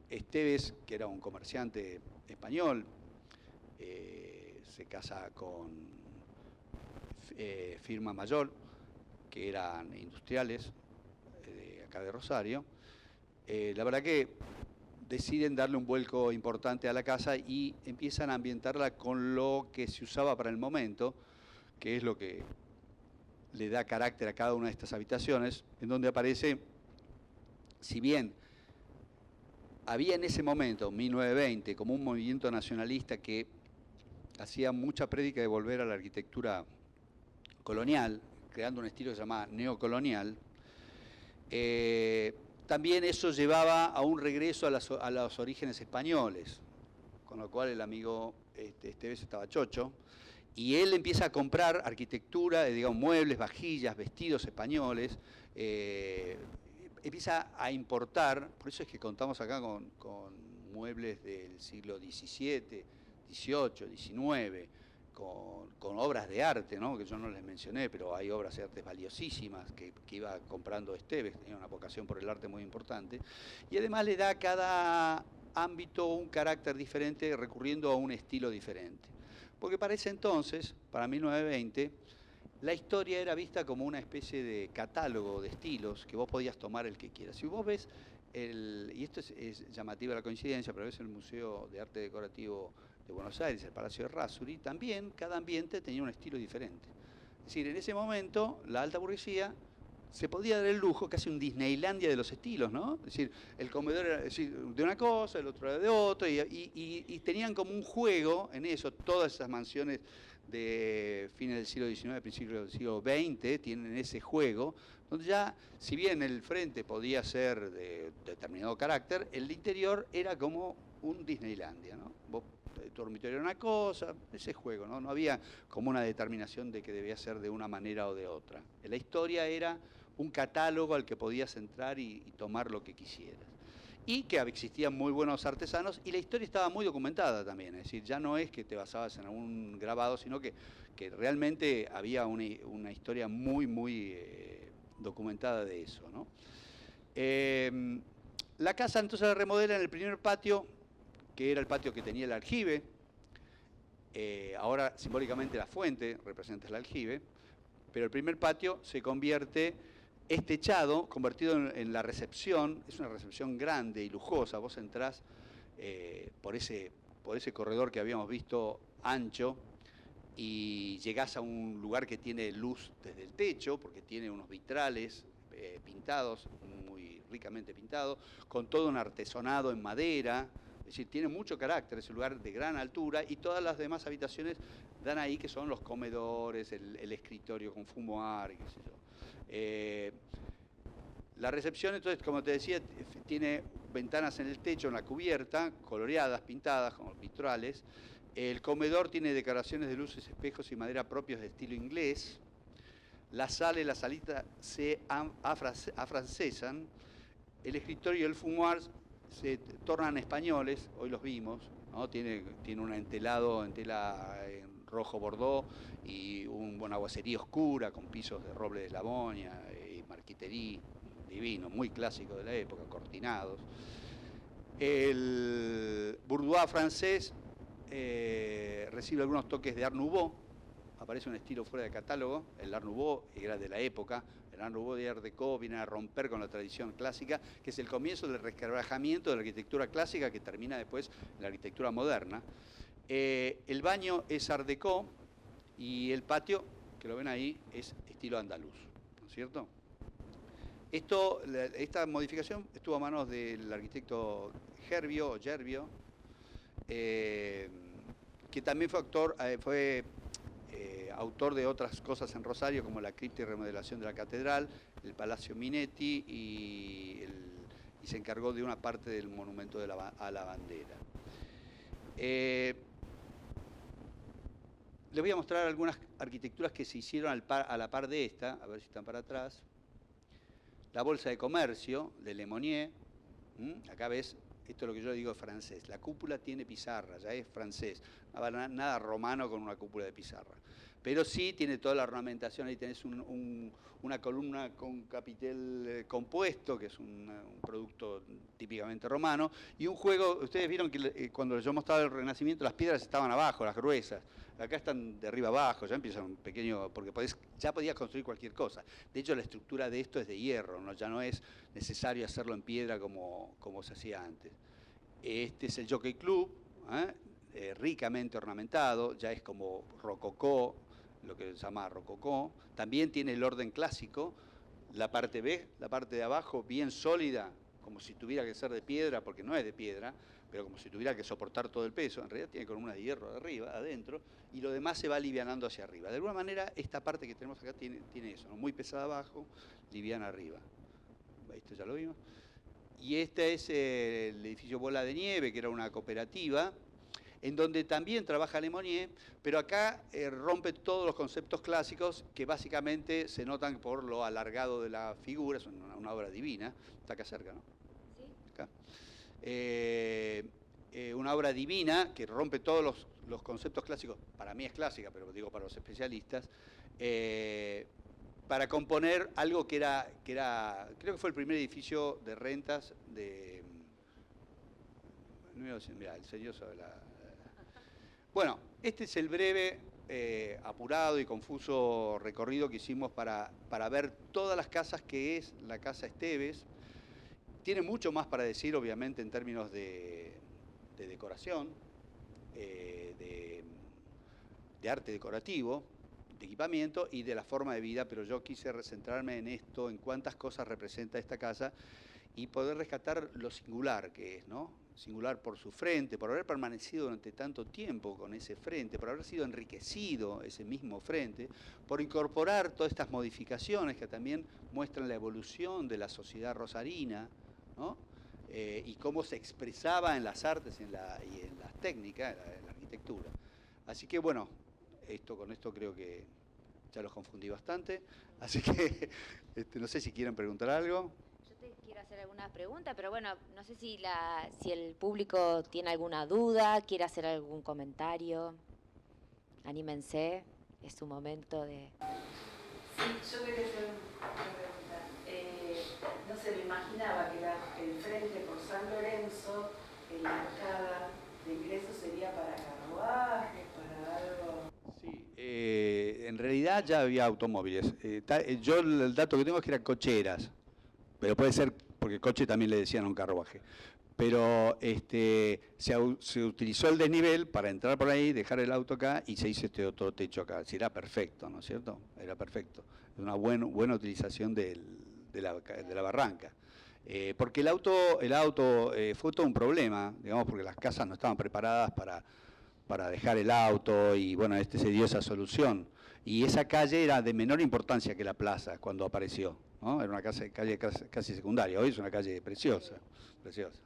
Esteves, que era un comerciante español, se casa con Firma Mayor, que eran industriales de acá de Rosario. La verdad que deciden darle un vuelco importante a la casa y empiezan a ambientarla con lo que se usaba para el momento, que es lo que le da carácter a cada una de estas habitaciones, en donde aparece, si bien había en ese momento, 1920, como un movimiento nacionalista que hacía mucha prédica de volver a la arquitectura colonial, creando un estilo que se llamaba neocolonial, también eso llevaba a un regreso a los orígenes españoles, con lo cual el amigo Esteves estaba chocho, Y él empieza a comprar arquitectura, digamos, muebles, vajillas, vestidos españoles, empieza a importar, por eso es que contamos acá con muebles del siglo XVII, XVIII, XIX, con obras de arte, ¿no? Que yo no les mencioné, pero hay obras de arte valiosísimas que iba comprando Esteves, tenía una vocación por el arte muy importante, y además le da a cada ámbito un carácter diferente, recurriendo a un estilo diferente. Porque para ese entonces, para 1920, la historia era vista como una especie de catálogo de estilos que vos podías tomar el que quieras. Si vos ves, y esto es llamativa la coincidencia, pero ves el Museo de Arte Decorativo de Buenos Aires, el Palacio de Errázuriz, también cada ambiente tenía un estilo diferente. Es decir, en ese momento la alta burguesía se podía dar el lujo, casi un Disneylandia de los estilos, ¿no? Es decir, el comedor era de una cosa, el otro era de otra, y tenían como un juego en eso. Todas esas mansiones de fines del siglo XIX, principios del siglo XX, tienen ese juego, donde ya, si bien el frente podía ser de determinado carácter, el interior era como un Disneylandia, ¿no? Tu dormitorio era una cosa, ese juego, ¿no? No había como una determinación de que debía ser de una manera o de otra. La historia era un catálogo al que podías entrar y tomar lo que quisieras. Y que existían muy buenos artesanos y la historia estaba muy documentada también, es decir, ya no es que te basabas en algún grabado, sino que realmente había una historia muy documentada de eso, ¿no? La casa entonces la remodela en el primer patio, que era el patio que tenía el aljibe. Ahora simbólicamente la fuente representa el aljibe, pero el primer patio se convierte, es techado, convertido en la recepción. Es una recepción grande y lujosa. Vos entrás por ese corredor que habíamos visto ancho y llegás a un lugar que tiene luz desde el techo, porque tiene unos vitrales pintados, muy ricamente pintados, con todo un artesonado en madera. Es decir, tiene mucho carácter, es un lugar de gran altura y todas las demás habitaciones dan ahí, que son los comedores, el escritorio con fumoir, qué sé yo. La recepción, entonces, como te decía, tiene ventanas en el techo, en la cubierta, coloreadas, pintadas, con vitrales. El comedor tiene decoraciones de luces, espejos y madera propios de estilo inglés. La sala y la salita se afrancesan. El escritorio y el fumoir se tornan españoles, hoy los vimos, ¿no? Tiene un entelado en tela en rojo bordó y una aguacería oscura con pisos de roble de Labonia y marquitería, divino, muy clásico de la época, cortinados. El boudoir francés recibe algunos toques de Art Nouveau, aparece un estilo fuera de catálogo. El Art Nouveau era de la época, el Art Nouveau de Art Deco viene a romper con la tradición clásica, que es el comienzo del resquebrajamiento de la arquitectura clásica que termina después en la arquitectura moderna. El baño es Art Deco y el patio, que lo ven ahí, es estilo andaluz, ¿no es cierto? Esta modificación estuvo a manos del arquitecto Gerbio, que también fue autor de otras cosas en Rosario, como la cripta y remodelación de la catedral, el Palacio Minetti, y se encargó de una parte del monumento a la bandera. Les voy a mostrar algunas arquitecturas que se hicieron a la par de esta, a ver si están para atrás. La Bolsa de Comercio, de Lemonnier. Acá ves, esto es lo que yo digo francés. La cúpula tiene pizarra, ya es francés. Nada romano con una cúpula de pizarra. Pero sí tiene toda la ornamentación. Ahí tenés una columna con capitel compuesto, que es un producto típicamente romano. Y un juego, ustedes vieron que cuando yo mostraba el Renacimiento, las piedras estaban abajo, las gruesas. Acá están de arriba abajo, ya empiezan un pequeño, porque ya podías construir cualquier cosa. De hecho, la estructura de esto es de hierro, ¿no? Ya no es necesario hacerlo en piedra como se hacía antes. Este es el Jockey Club, ricamente ornamentado, ya es como rococó, lo que se llama rococó. También tiene el orden clásico, la parte B, la parte de abajo, bien sólida, como si tuviera que ser de piedra, porque no es de piedra, pero como si tuviera que soportar todo el peso. En realidad tiene columnas de hierro de arriba, adentro, y lo demás se va alivianando hacia arriba. De alguna manera, esta parte que tenemos acá tiene eso, ¿no? Muy pesada abajo, liviana arriba. Esto ya lo vimos. Y este es el edificio Bola de Nieve, que era una cooperativa. en donde también trabaja Le Monnier, pero acá rompe todos los conceptos clásicos que básicamente se notan por lo alargado de la figura. Es una obra divina, está acá cerca, ¿no? Sí. Acá. Una obra divina que rompe todos los conceptos clásicos, para mí es clásica, pero digo para los especialistas, para componer algo que era, creo que fue el primer edificio de rentas de... Mirá, el señor sabe la... Bueno, este es el breve, apurado y confuso recorrido que hicimos para ver todas las casas que es la Casa Esteves. Tiene mucho más para decir, obviamente, en términos de decoración, de arte decorativo, de equipamiento y de la forma de vida, pero yo quise centrarme en esto, en cuántas cosas representa esta casa y poder rescatar lo singular que es, ¿no? Singular por su frente, por haber permanecido durante tanto tiempo con ese frente, por haber sido enriquecido ese mismo frente, por incorporar todas estas modificaciones que también muestran la evolución de la sociedad rosarina, ¿no? Y cómo se expresaba en las artes y en las técnicas, en la arquitectura. Así que bueno, con esto creo que ya los confundí bastante, así que no sé si quieren preguntar algo. Yo te quiero hacer alguna pregunta, pero bueno, no sé si el público tiene alguna duda, quiere hacer algún comentario. Anímense, es su momento de... Sí, yo quería hacer una pregunta. No se me imaginaba que el frente por San Lorenzo, la arcada de ingreso sería para carruajes, para algo... Sí, en realidad ya había automóviles. Yo el dato que tengo es que eran cocheras, pero puede ser porque coche también le decían a un carruaje. Pero se utilizó el desnivel para entrar por ahí, dejar el auto acá y se hizo este otro techo acá. Si era perfecto, ¿no es cierto? Era perfecto. Es una buena utilización de la barranca. Porque el auto fue todo un problema, digamos, porque las casas no estaban preparadas para dejar el auto y bueno, se dio esa solución. Y esa calle era de menor importancia que la plaza cuando apareció, ¿no? Era una calle casi secundaria, hoy es una calle preciosa, preciosa.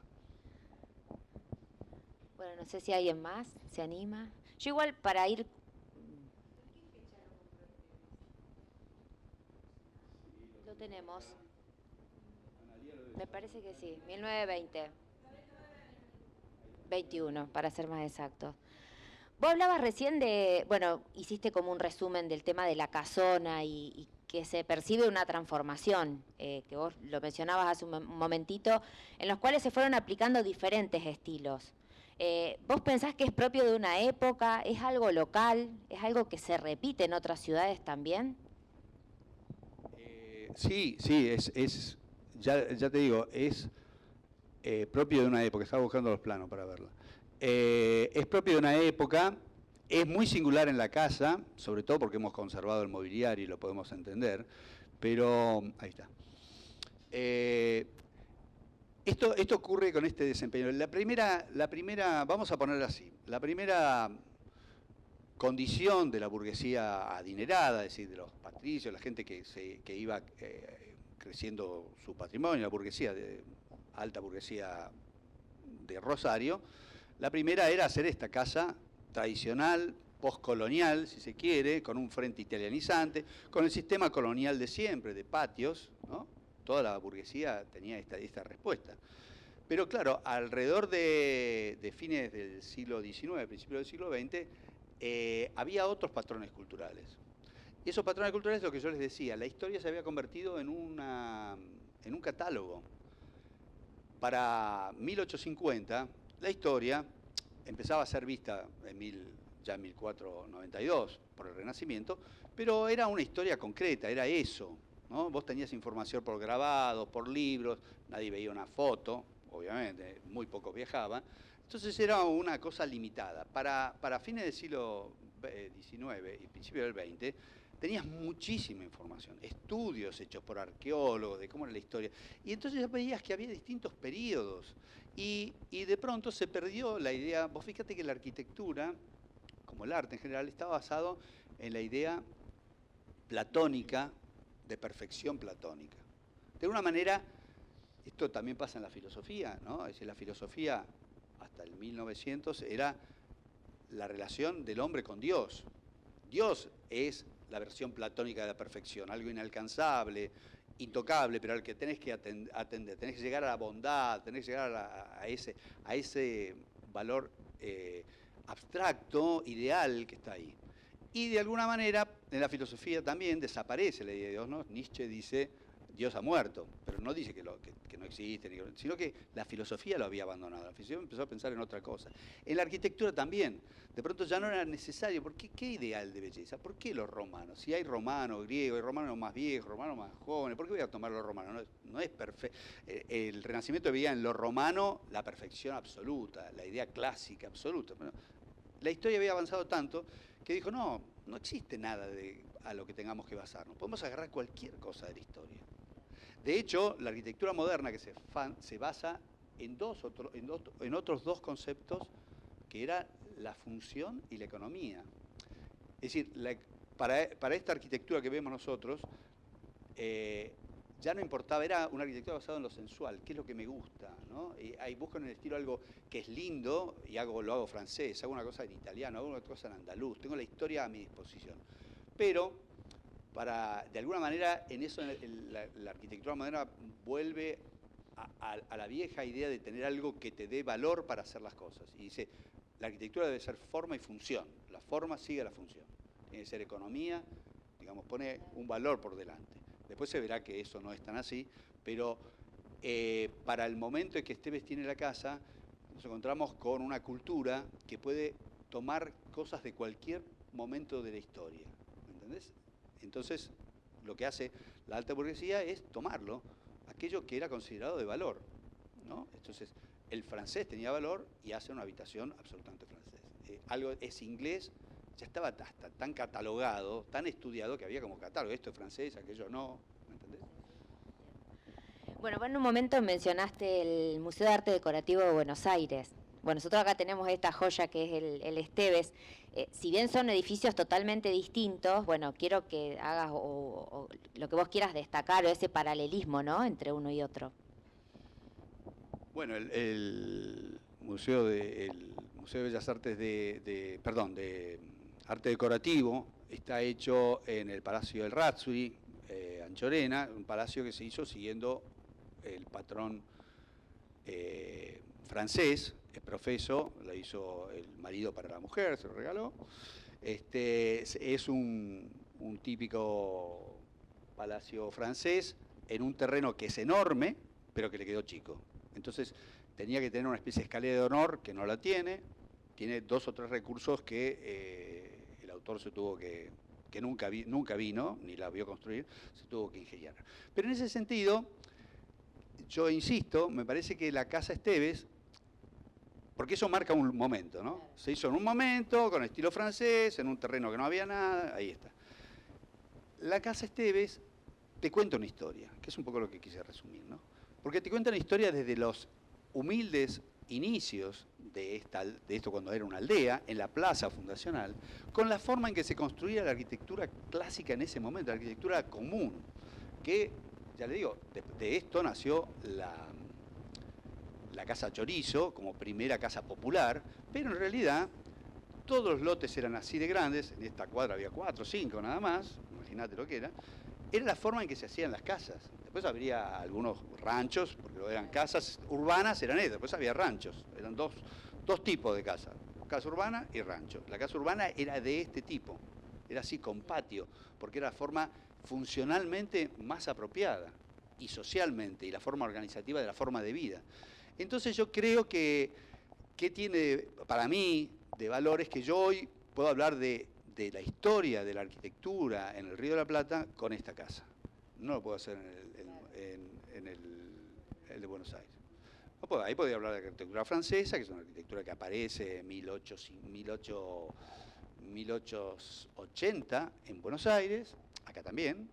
Bueno, no sé si alguien más se anima. Yo igual para ir... Lo tenemos. Me parece que sí, 1920. 21, para ser más exactos. Vos hablabas recién de, bueno, hiciste como un resumen del tema de la casona y que se percibe una transformación, que vos lo mencionabas hace un momentito, en los cuales se fueron aplicando diferentes estilos. ¿Vos pensás que es propio de una época, es algo local, es algo que se repite en otras ciudades también? Sí, ya te digo, es propio de una época, estaba buscando los planos para verla. Es propio de una época, es muy singular en la casa, sobre todo porque hemos conservado el mobiliario y lo podemos entender, pero ahí está. Esto ocurre con este desempeño. La primera, vamos a poner así, la primera condición de la burguesía adinerada, es decir, de los patricios, la gente que iba creciendo su patrimonio, la burguesía, alta burguesía de Rosario, la primera era hacer esta casa tradicional, postcolonial, si se quiere, con un frente italianizante, con el sistema colonial de siempre, de patios, ¿no? Toda la burguesía tenía esta respuesta. Pero claro, alrededor de fines del siglo XIX, principios del siglo XX, había otros patrones culturales. Y esos patrones culturales, lo que yo les decía, la historia se había convertido en un catálogo. Para 1850, la historia empezaba a ser vista ya en 1492 por el Renacimiento, pero era una historia concreta, era eso, ¿no? Vos tenías información por grabados, por libros, nadie veía una foto, obviamente, muy pocos viajaban, entonces era una cosa limitada. Para fines del siglo XIX y principios del XX, tenías muchísima información, estudios hechos por arqueólogos de cómo era la historia, y entonces ya veías que había distintos periodos, y de pronto se perdió la idea. Vos fíjate que la arquitectura, como el arte en general, está basado en la idea platónica, de perfección platónica. De alguna manera, esto también pasa en la filosofía, ¿no? Es decir, la filosofía hasta el 1900 era la relación del hombre con Dios. Dios es la versión platónica de la perfección, algo inalcanzable, intocable, pero al que tenés que atender, tenés que llegar a la bondad, tenés que llegar a ese valor abstracto, ideal que está ahí. Y de alguna manera, en la filosofía también desaparece la idea de Dios, ¿no? Nietzsche dice, Dios ha muerto, pero no dice que no existe, sino que la filosofía lo había abandonado. La filosofía empezó a pensar en otra cosa. En la arquitectura también, de pronto ya no era necesario, porque ¿qué ideal de belleza? ¿Por qué los romanos? Si hay romanos griegos, hay romanos más viejos, romanos más jóvenes, ¿por qué voy a tomar los romanos? No es perfecto. El Renacimiento veía en lo romano la perfección absoluta, la idea clásica absoluta. Bueno, la historia había avanzado tanto que dijo, no existe nada a lo que tengamos que basarnos. Podemos agarrar cualquier cosa de la historia. De hecho, la arquitectura moderna que se basa en otros dos conceptos, que era la función y la economía. Es decir, para esta arquitectura que vemos nosotros, ya no importaba, era una arquitectura basada en lo sensual, que es lo que me gusta, ¿no? Y ahí busco en el estilo algo que es lindo, y lo hago francés, hago una cosa en italiano, hago una cosa en andaluz, tengo la historia a mi disposición. Pero, de alguna manera, en eso la arquitectura moderna vuelve a la vieja idea de tener algo que te dé valor para hacer las cosas. Y dice, la arquitectura debe ser forma y función, la forma sigue a la función. Tiene que ser economía, digamos, pone un valor por delante. Después se verá que eso no es tan así, pero para el momento en que Esteves tiene la casa, nos encontramos con una cultura que puede tomar cosas de cualquier momento de la historia, ¿me entendés? Entonces, lo que hace la alta burguesía es tomarlo, aquello que era considerado de valor, ¿no? Entonces, el francés tenía valor y hace una habitación absolutamente francés. Algo es inglés, ya estaba hasta tan catalogado, tan estudiado, que había como catálogo, esto es francés, aquello no, ¿me entendés? Bueno, vos en un momento mencionaste el Museo de Arte Decorativo de Buenos Aires. Bueno, nosotros acá tenemos esta joya que es el Esteves. Si bien son edificios totalmente distintos, bueno, quiero que hagas o lo que vos quieras destacar, o ese paralelismo, ¿no?, entre uno y otro. Bueno, el Museo de Bellas Artes de Arte Decorativo está hecho en el Palacio del Razzuri, Anchorena, un palacio que se hizo siguiendo el patrón francés, es profeso, lo hizo el marido para la mujer, se lo regaló. Es un típico palacio francés en un terreno que es enorme, pero que le quedó chico. Entonces tenía que tener una especie de escalera de honor, que no la tiene 2 o 3 recursos que el autor se tuvo que nunca vino, ni la vio construir, se tuvo que ingeniar. Pero en ese sentido, yo insisto, me parece que la Casa Esteves, porque eso marca un momento, ¿no? Se hizo en un momento, con estilo francés, en un terreno que no había nada, ahí está. La Casa Esteves te cuenta una historia, que es un poco lo que quise resumir, ¿no? Porque te cuenta una historia desde los humildes inicios de esto cuando era una aldea, en la plaza fundacional, con la forma en que se construía la arquitectura clásica en ese momento, la arquitectura común, que, ya le digo, de esto nació la Casa Chorizo como primera casa popular, pero en realidad todos los lotes eran así de grandes, en esta cuadra había 4 o 5 nada más, imagínate lo que era la forma en que se hacían las casas. Después habría algunos ranchos, porque eran casas urbanas, eran esas, después había ranchos, eran dos tipos de casas, casa urbana y rancho. La casa urbana era de este tipo, era así con patio, porque era la forma funcionalmente más apropiada, y socialmente, y la forma organizativa de la forma de vida. Entonces yo creo que tiene, para mí, de valores que yo hoy puedo hablar de la historia de la arquitectura en el Río de la Plata con esta casa. No lo puedo hacer en el de Buenos Aires. No puedo, ahí podría hablar de la arquitectura francesa, que es una arquitectura que aparece en 1880 en Buenos Aires, acá también,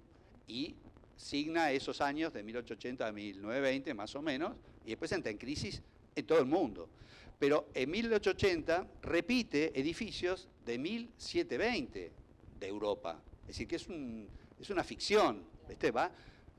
y signa esos años de 1880 a 1920 más o menos, y después entra en crisis en todo el mundo. Pero en 1880 repite edificios de 1720 de Europa. Es decir, que es una ficción. ¿Va?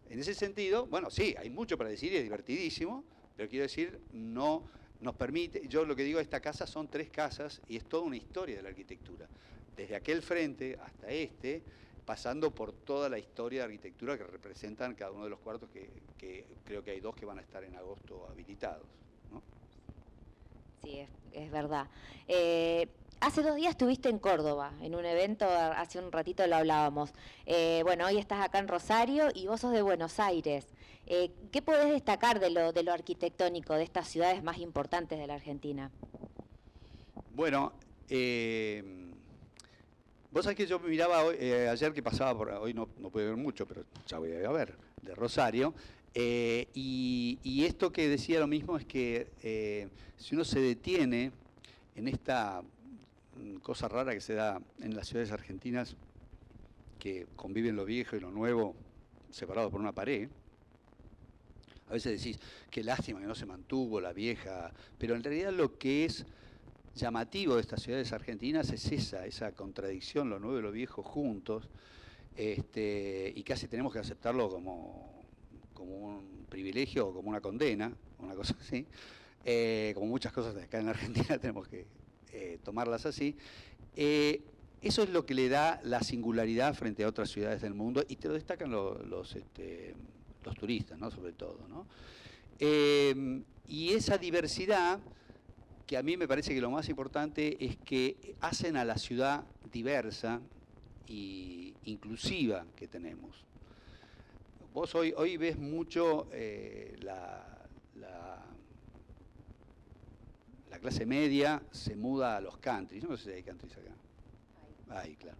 En ese sentido, bueno, sí, hay mucho para decir y es divertidísimo, pero quiero decir, no nos permite, yo lo que digo, esta casa son 3 casas y es toda una historia de la arquitectura. Desde aquel frente hasta este, pasando por toda la historia de arquitectura que representan cada uno de los cuartos, que creo que hay 2 que van a estar en agosto habilitados, ¿no? Sí, es verdad. Hace 2 días estuviste en Córdoba, en un evento, hace un ratito lo hablábamos. Bueno, hoy estás acá en Rosario y vos sos de Buenos Aires. ¿Qué podés destacar de lo arquitectónico de estas ciudades más importantes de la Argentina? Bueno, vos sabés que yo miraba hoy, ayer que pasaba por, hoy no pude ver mucho, pero ya voy a ver, de Rosario, y esto que decía lo mismo es que si uno se detiene en esta cosa rara que se da en las ciudades argentinas, que conviven lo viejo y lo nuevo separado por una pared, a veces decís, qué lástima que no se mantuvo la vieja, pero en realidad lo que es llamativo de estas ciudades argentinas es esa contradicción, lo nuevo y lo viejo juntos, y casi tenemos que aceptarlo como un privilegio o como una condena, una cosa así, como muchas cosas de acá en la Argentina tenemos que tomarlas así. Eso es lo que le da la singularidad frente a otras ciudades del mundo y te lo destacan los turistas, ¿no? Sobre todo, ¿no? Y esa diversidad, que a mí me parece que lo más importante es que hacen a la ciudad diversa e inclusiva que tenemos. Vos hoy ves mucho la clase media se muda a los countries. Yo no sé si hay countries acá. Ahí, claro.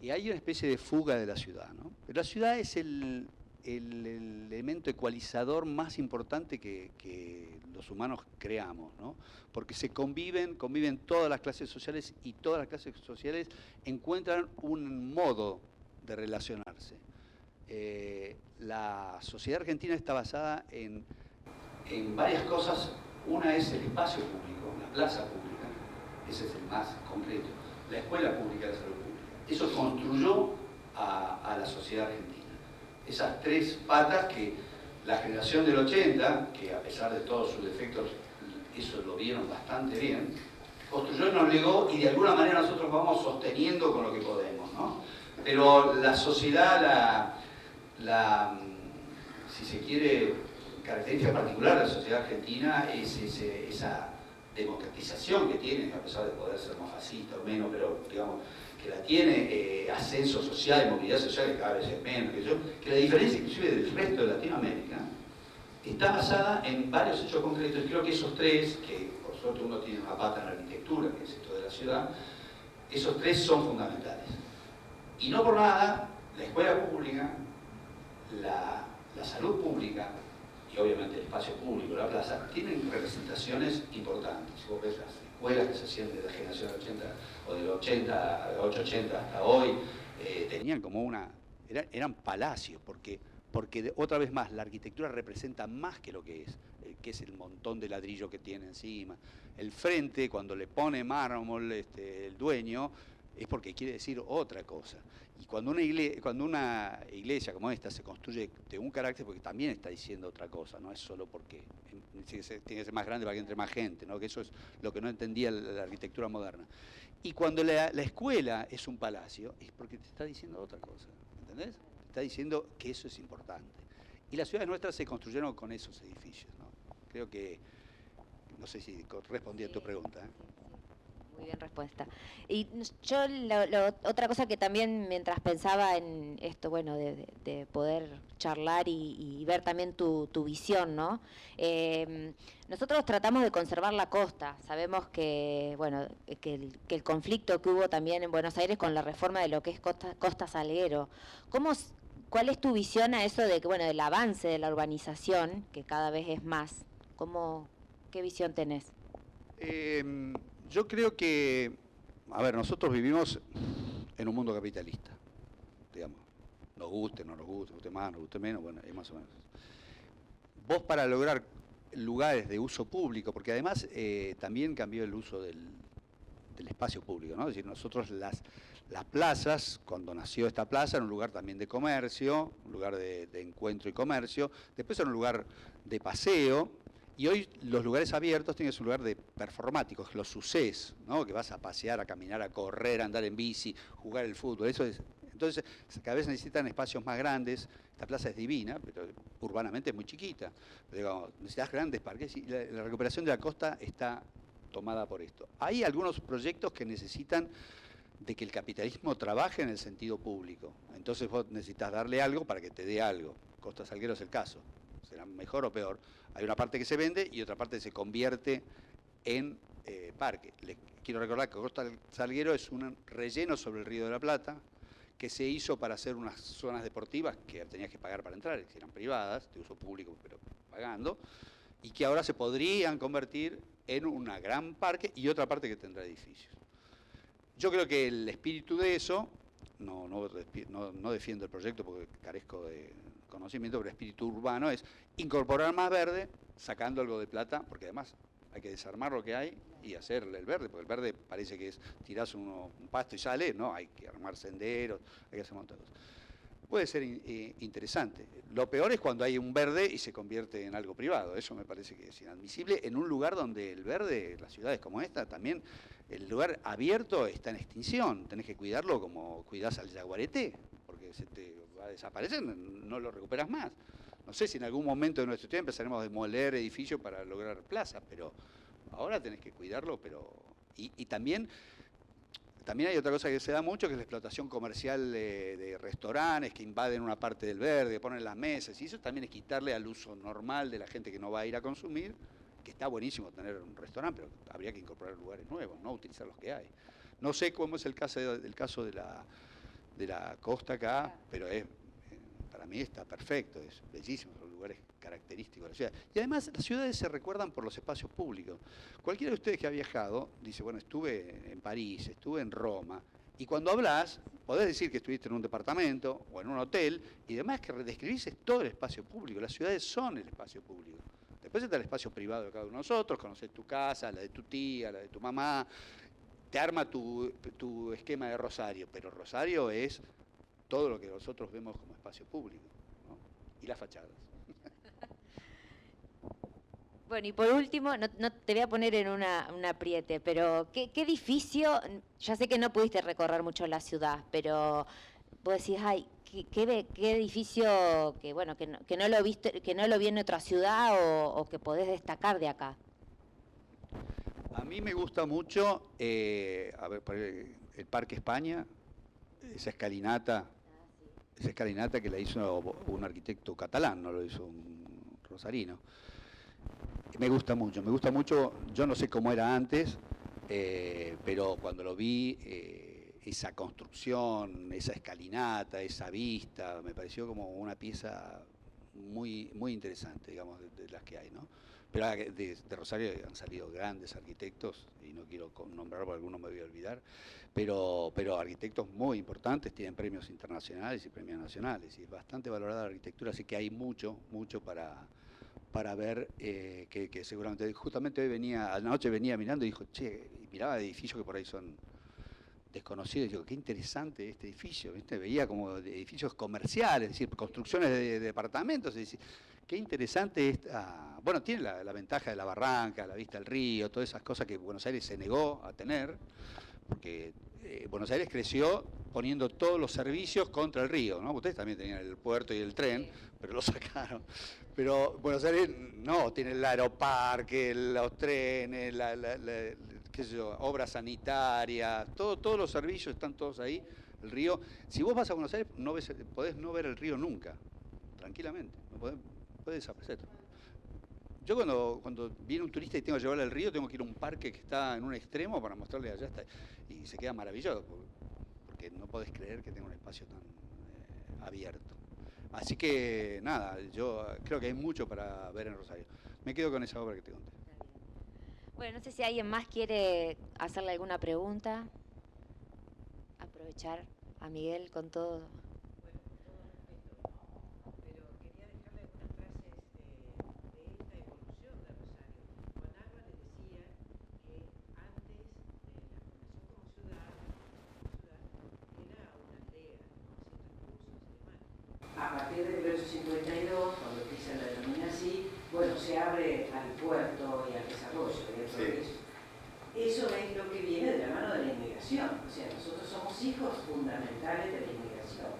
Y hay una especie de fuga de la ciudad, ¿no? Pero la ciudad es el elemento ecualizador más importante que los humanos creamos, ¿no? Porque se conviven todas las clases sociales y todas las clases sociales encuentran un modo de relacionarse. La sociedad argentina está basada en varias cosas. Una es el espacio público, la plaza pública, ese es el más concreto. La escuela pública, la salud pública. Eso construyó a la sociedad argentina. Esas 3 patas que la generación del 80, que a pesar de todos sus defectos, eso lo vieron bastante bien, construyó y nos legó, y de alguna manera nosotros vamos sosteniendo con lo que podemos, ¿no? Pero la sociedad, si se quiere, característica particular de la sociedad argentina es esa democratización que tiene, a pesar de poder ser más fascista o menos, pero digamos que la tiene, ascenso social, movilidad social que cada vez es menos, que la diferencia inclusive del resto de Latinoamérica está basada en varios hechos concretos, y creo que esos 3, que por suerte uno tiene una pata en la arquitectura, que es esto de la ciudad, esos 3 son fundamentales. Y no por nada, la escuela pública, la salud pública, y obviamente el espacio público, la plaza, tienen representaciones importantes. Si vos ves las escuelas que se hacían de la generación 80 o del 880 hasta hoy, tenían como eran palacios, porque otra vez más, la arquitectura representa más que lo que es el montón de ladrillo que tiene encima. El frente, cuando le pone mármol el dueño, es porque quiere decir otra cosa. Y cuando una iglesia como esta se construye de un carácter, porque también está diciendo otra cosa, no es solo porque tiene que ser más grande para que entre más gente, ¿no? Que eso es lo que no entendía la arquitectura moderna. Y cuando la escuela es un palacio, es porque te está diciendo otra cosa, ¿entendés? Te está diciendo que eso es importante. Y las ciudades nuestras se construyeron con esos edificios, ¿no? Creo que, no sé si respondí a tu pregunta, ¿eh? Muy bien respuesta. Y yo, otra cosa que también, mientras pensaba en esto, bueno, de poder charlar y ver también tu visión, ¿no? Nosotros tratamos de conservar la costa. Sabemos que, bueno, que el conflicto que hubo también en Buenos Aires con la reforma de lo que es Costa Salguero. ¿Cuál es tu visión a eso de que, bueno, del avance de la urbanización, que cada vez es más? ¿Qué visión tenés? Yo creo que, a ver, nosotros vivimos en un mundo capitalista, digamos, nos guste, no nos guste más, nos guste menos, bueno, es más o menos eso. Vos para lograr lugares de uso público, porque además también cambió el uso del espacio público, ¿no? Es decir, nosotros las plazas, cuando nació esta plaza, era un lugar también de comercio, un lugar de encuentro y comercio, después era un lugar de paseo, Y hoy los lugares abiertos tienen que ser un lugar de performáticos, los sucés, ¿no? Que vas a pasear, a caminar, a correr, a andar en bici, jugar el fútbol. Eso es. Entonces, cada vez necesitan espacios más grandes. Esta plaza es divina, pero urbanamente es muy chiquita. Pero, digamos, necesitas grandes parques y la recuperación de la costa está tomada por esto. Hay algunos proyectos que necesitan de que el capitalismo trabaje en el sentido público. Entonces vos necesitas darle algo para que te dé algo. Costa Salguero es el caso. Será mejor o peor. Hay una parte que se vende y otra parte se convierte en parque. Les quiero recordar que Costa Salguero es un relleno sobre el Río de la Plata que se hizo para hacer unas zonas deportivas que tenías que pagar para entrar, que eran privadas, de uso público, pero pagando, y que ahora se podrían convertir en un gran parque y otra parte que tendrá edificios. Yo creo que el espíritu de eso, no defiendo el proyecto porque carezco de conocimiento, pero el espíritu urbano es incorporar más verde, sacando algo de plata, porque además hay que desarmar lo que hay y hacerle el verde, porque el verde parece que es tirarse un pasto y sale, no, hay que armar senderos, hay que hacer un montón de cosas. Puede ser interesante. Lo peor es cuando hay un verde y se convierte en algo privado. Eso me parece que es inadmisible en un lugar donde el verde, las ciudades como esta, también el lugar abierto está en extinción. Tenés que cuidarlo como cuidás al jaguareté, porque se te va a desaparecer, no lo recuperas más. No sé si en algún momento de nuestra historia empezaremos a demoler edificios para lograr plazas, pero ahora tenés que cuidarlo. Y también hay otra cosa que se da mucho, que es la explotación comercial de restaurantes que invaden una parte del verde, ponen las mesas, y eso también es quitarle al uso normal de la gente que no va a ir a consumir, que está buenísimo tener un restaurante, pero habría que incorporar lugares nuevos, no utilizar los que hay. No sé cómo es el caso de la costa acá, pero para mí está perfecto, es bellísimo, son lugares característicos de la ciudad. Y además las ciudades se recuerdan por los espacios públicos. Cualquiera de ustedes que ha viajado dice, bueno, estuve en París, estuve en Roma, y cuando hablas, podés decir que estuviste en un departamento o en un hotel, y además que describís todo el espacio público. Las ciudades son el espacio público. Después está el espacio privado de cada uno de nosotros, conocés tu casa, la de tu tía, la de tu mamá, te arma tu esquema de Rosario, pero Rosario es todo lo que nosotros vemos como espacio público, ¿no? Y las fachadas. Bueno, y por último, no te voy a poner en un apriete, pero ¿qué edificio? Ya sé que no pudiste recorrer mucho la ciudad, pero vos decís, ay, ¿qué edificio que bueno que no lo viste, que no lo vi en otra ciudad o que podés destacar de acá? A mí me gusta mucho, el Parque España, esa escalinata que la hizo un arquitecto catalán, no lo hizo un rosarino. Me gusta mucho, yo no sé cómo era antes, pero cuando lo vi, esa construcción, esa escalinata, esa vista, me pareció como una pieza muy, muy interesante, digamos, de las que hay, ¿no? Pero de Rosario han salido grandes arquitectos, y no quiero nombrar porque alguno me voy a olvidar, pero arquitectos muy importantes, tienen premios internacionales y premios nacionales, y es bastante valorada la arquitectura, así que hay mucho para ver, que seguramente, justamente hoy anoche venía mirando y dijo, che, y miraba edificios que por ahí son desconocidos, y digo, qué interesante este edificio, ¿viste? Veía como edificios comerciales, es decir, construcciones de departamentos, es decir, qué interesante esta, bueno, tiene la ventaja de la barranca, la vista al río, todas esas cosas que Buenos Aires se negó a tener, porque Buenos Aires creció poniendo todos los servicios contra el río, ¿no? Ustedes también tenían el puerto y el tren, pero lo sacaron. Pero Buenos Aires no, tiene el aeroparque, los trenes, qué sé yo, obras sanitarias, todos los servicios están todos ahí. El río, si vos vas a Buenos Aires, podés no ver el río nunca, tranquilamente, no puede desaparecer. Yo cuando viene un turista y tengo que llevarle al río, tengo que ir a un parque que está en un extremo para mostrarle allá está, y se queda maravilloso, porque no podés creer que tenga un espacio tan abierto. Así que nada, yo creo que hay mucho para ver en Rosario. Me quedo con esa obra que te conté. Bueno, no sé si alguien más quiere hacerle alguna pregunta. Aprovechar a Miguel con todo. Bueno, con todo respeto, pero quería dejarle algunas frases de esta evolución de Rosario. Juan Álvarez decía que antes de la fundación como ciudad era una aldea con ciertos cursos y demás. A partir de 1852, cuando empieza la denomina así, bueno, se abre al puerto y al desarrollo y al progreso. Eso es lo que viene de la mano de la inmigración. O sea, nosotros somos hijos fundamentales de la inmigración.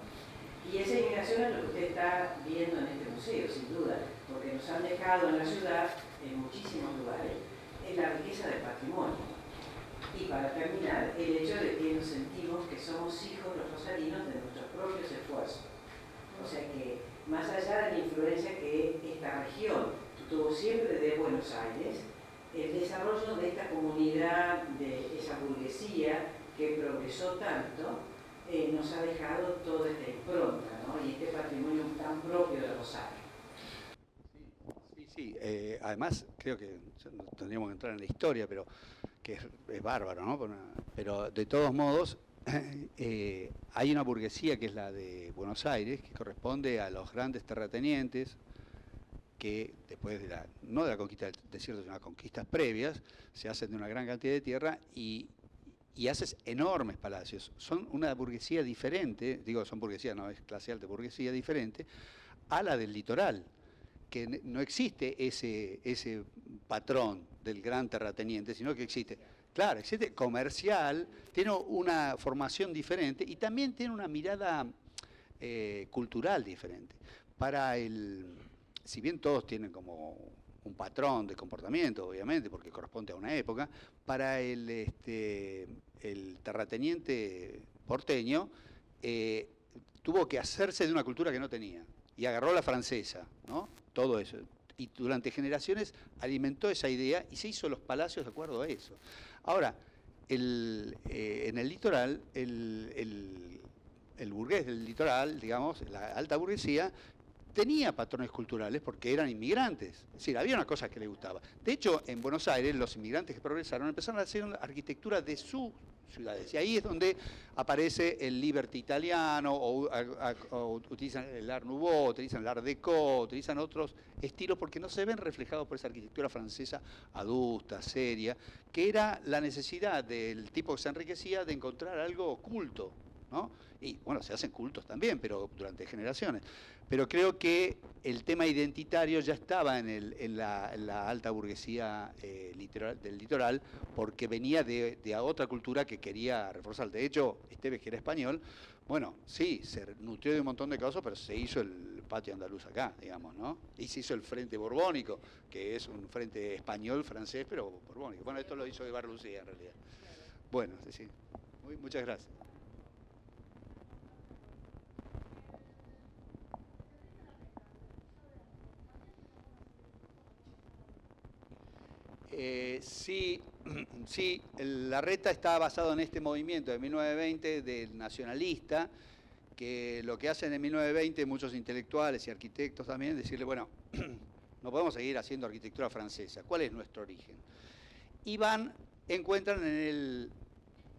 Y esa inmigración es lo que usted está viendo en este museo, sin duda, porque nos han dejado en la ciudad, en muchísimos lugares, en la riqueza del patrimonio. Y para terminar, el hecho de que nos sentimos que somos hijos los rosarinos de nuestros propios esfuerzos. O sea que, más allá de la influencia que esta región tuvo siempre de Buenos Aires, el desarrollo de esta comunidad, de esa burguesía que progresó tanto, nos ha dejado toda esta impronta, ¿no? Y este patrimonio tan propio de Rosario. Sí. Además, creo que no tendríamos que entrar en la historia, pero que es bárbaro, ¿no? Pero de todos modos, hay una burguesía que es la de Buenos Aires, que corresponde a los grandes terratenientes, que después no de la conquista del desierto, sino de las conquistas previas, se hacen de una gran cantidad de tierra y haces enormes palacios. Son una burguesía diferente, digo, son burguesía, no es clase alta, burguesía diferente, a la del litoral, que no existe ese patrón del gran terrateniente, sino que existe, claro, existe comercial, tiene una formación diferente y también tiene una mirada cultural diferente. Si bien todos tienen como un patrón de comportamiento, obviamente, porque corresponde a una época, para el terrateniente porteño tuvo que hacerse de una cultura que no tenía y agarró la francesa, ¿no? Todo eso. Y durante generaciones alimentó esa idea y se hizo los palacios de acuerdo a eso. Ahora, en el litoral, el burgués del litoral, digamos, la alta burguesía, tenía patrones culturales porque eran inmigrantes. Es decir, había una cosa que le gustaba. De hecho, en Buenos Aires, los inmigrantes que progresaron empezaron a hacer arquitectura de sus ciudades. Y ahí es donde aparece el Liberty italiano, o utilizan el Art Nouveau, utilizan el Art Deco, utilizan otros estilos porque no se ven reflejados por esa arquitectura francesa adusta, seria, que era la necesidad del tipo que se enriquecía de encontrar algo oculto, ¿no? Y bueno, se hacen cultos también, pero durante generaciones. Pero creo que el tema identitario ya estaba en la alta burguesía del litoral, porque venía de otra cultura que quería reforzar. De hecho, Esteves, que era español, bueno, sí, se nutrió de un montón de cosas, pero se hizo el patio andaluz acá, digamos, ¿no? Y se hizo el frente borbónico, que es un frente español-francés, pero borbónico. Bueno, esto lo hizo Ibar Lucía, en realidad. Bueno, sí. Muchas gracias. Sí, Larreta está basado en este movimiento de 1920 del nacionalista, que lo que hacen en 1920 muchos intelectuales y arquitectos también, decirle, bueno, no podemos seguir haciendo arquitectura francesa, ¿cuál es nuestro origen? Y encuentran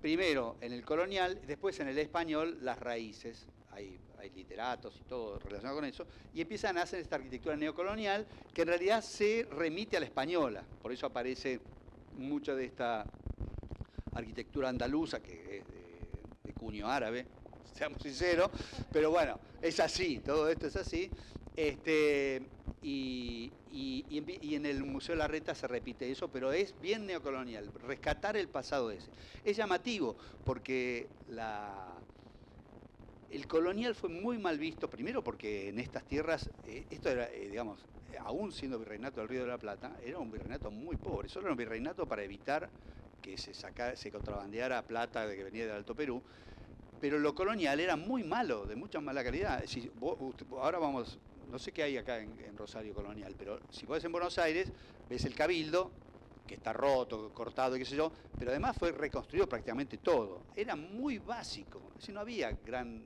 primero en el colonial, después en el español, las raíces. Hay literatos y todo relacionado con eso, y empiezan a hacer esta arquitectura neocolonial que en realidad se remite a la española. Por eso aparece mucha de esta arquitectura andaluza, que es de cuño árabe, seamos sinceros, pero bueno, es así, todo esto es así. Y en el Museo Larreta se repite eso, pero es bien neocolonial, rescatar el pasado ese. Es llamativo porque el colonial fue muy mal visto, primero porque en estas tierras, esto era, digamos, aún siendo virreinato del Río de la Plata, era un virreinato muy pobre, solo era un virreinato para evitar que se contrabandeara plata de que venía del Alto Perú, pero lo colonial era muy malo, de mucha mala calidad. Ahora vamos, no sé qué hay acá en Rosario colonial, pero si vos en Buenos Aires, ves el Cabildo, que está roto, cortado, qué sé yo, pero además fue reconstruido prácticamente todo. Era muy básico, es decir, no había gran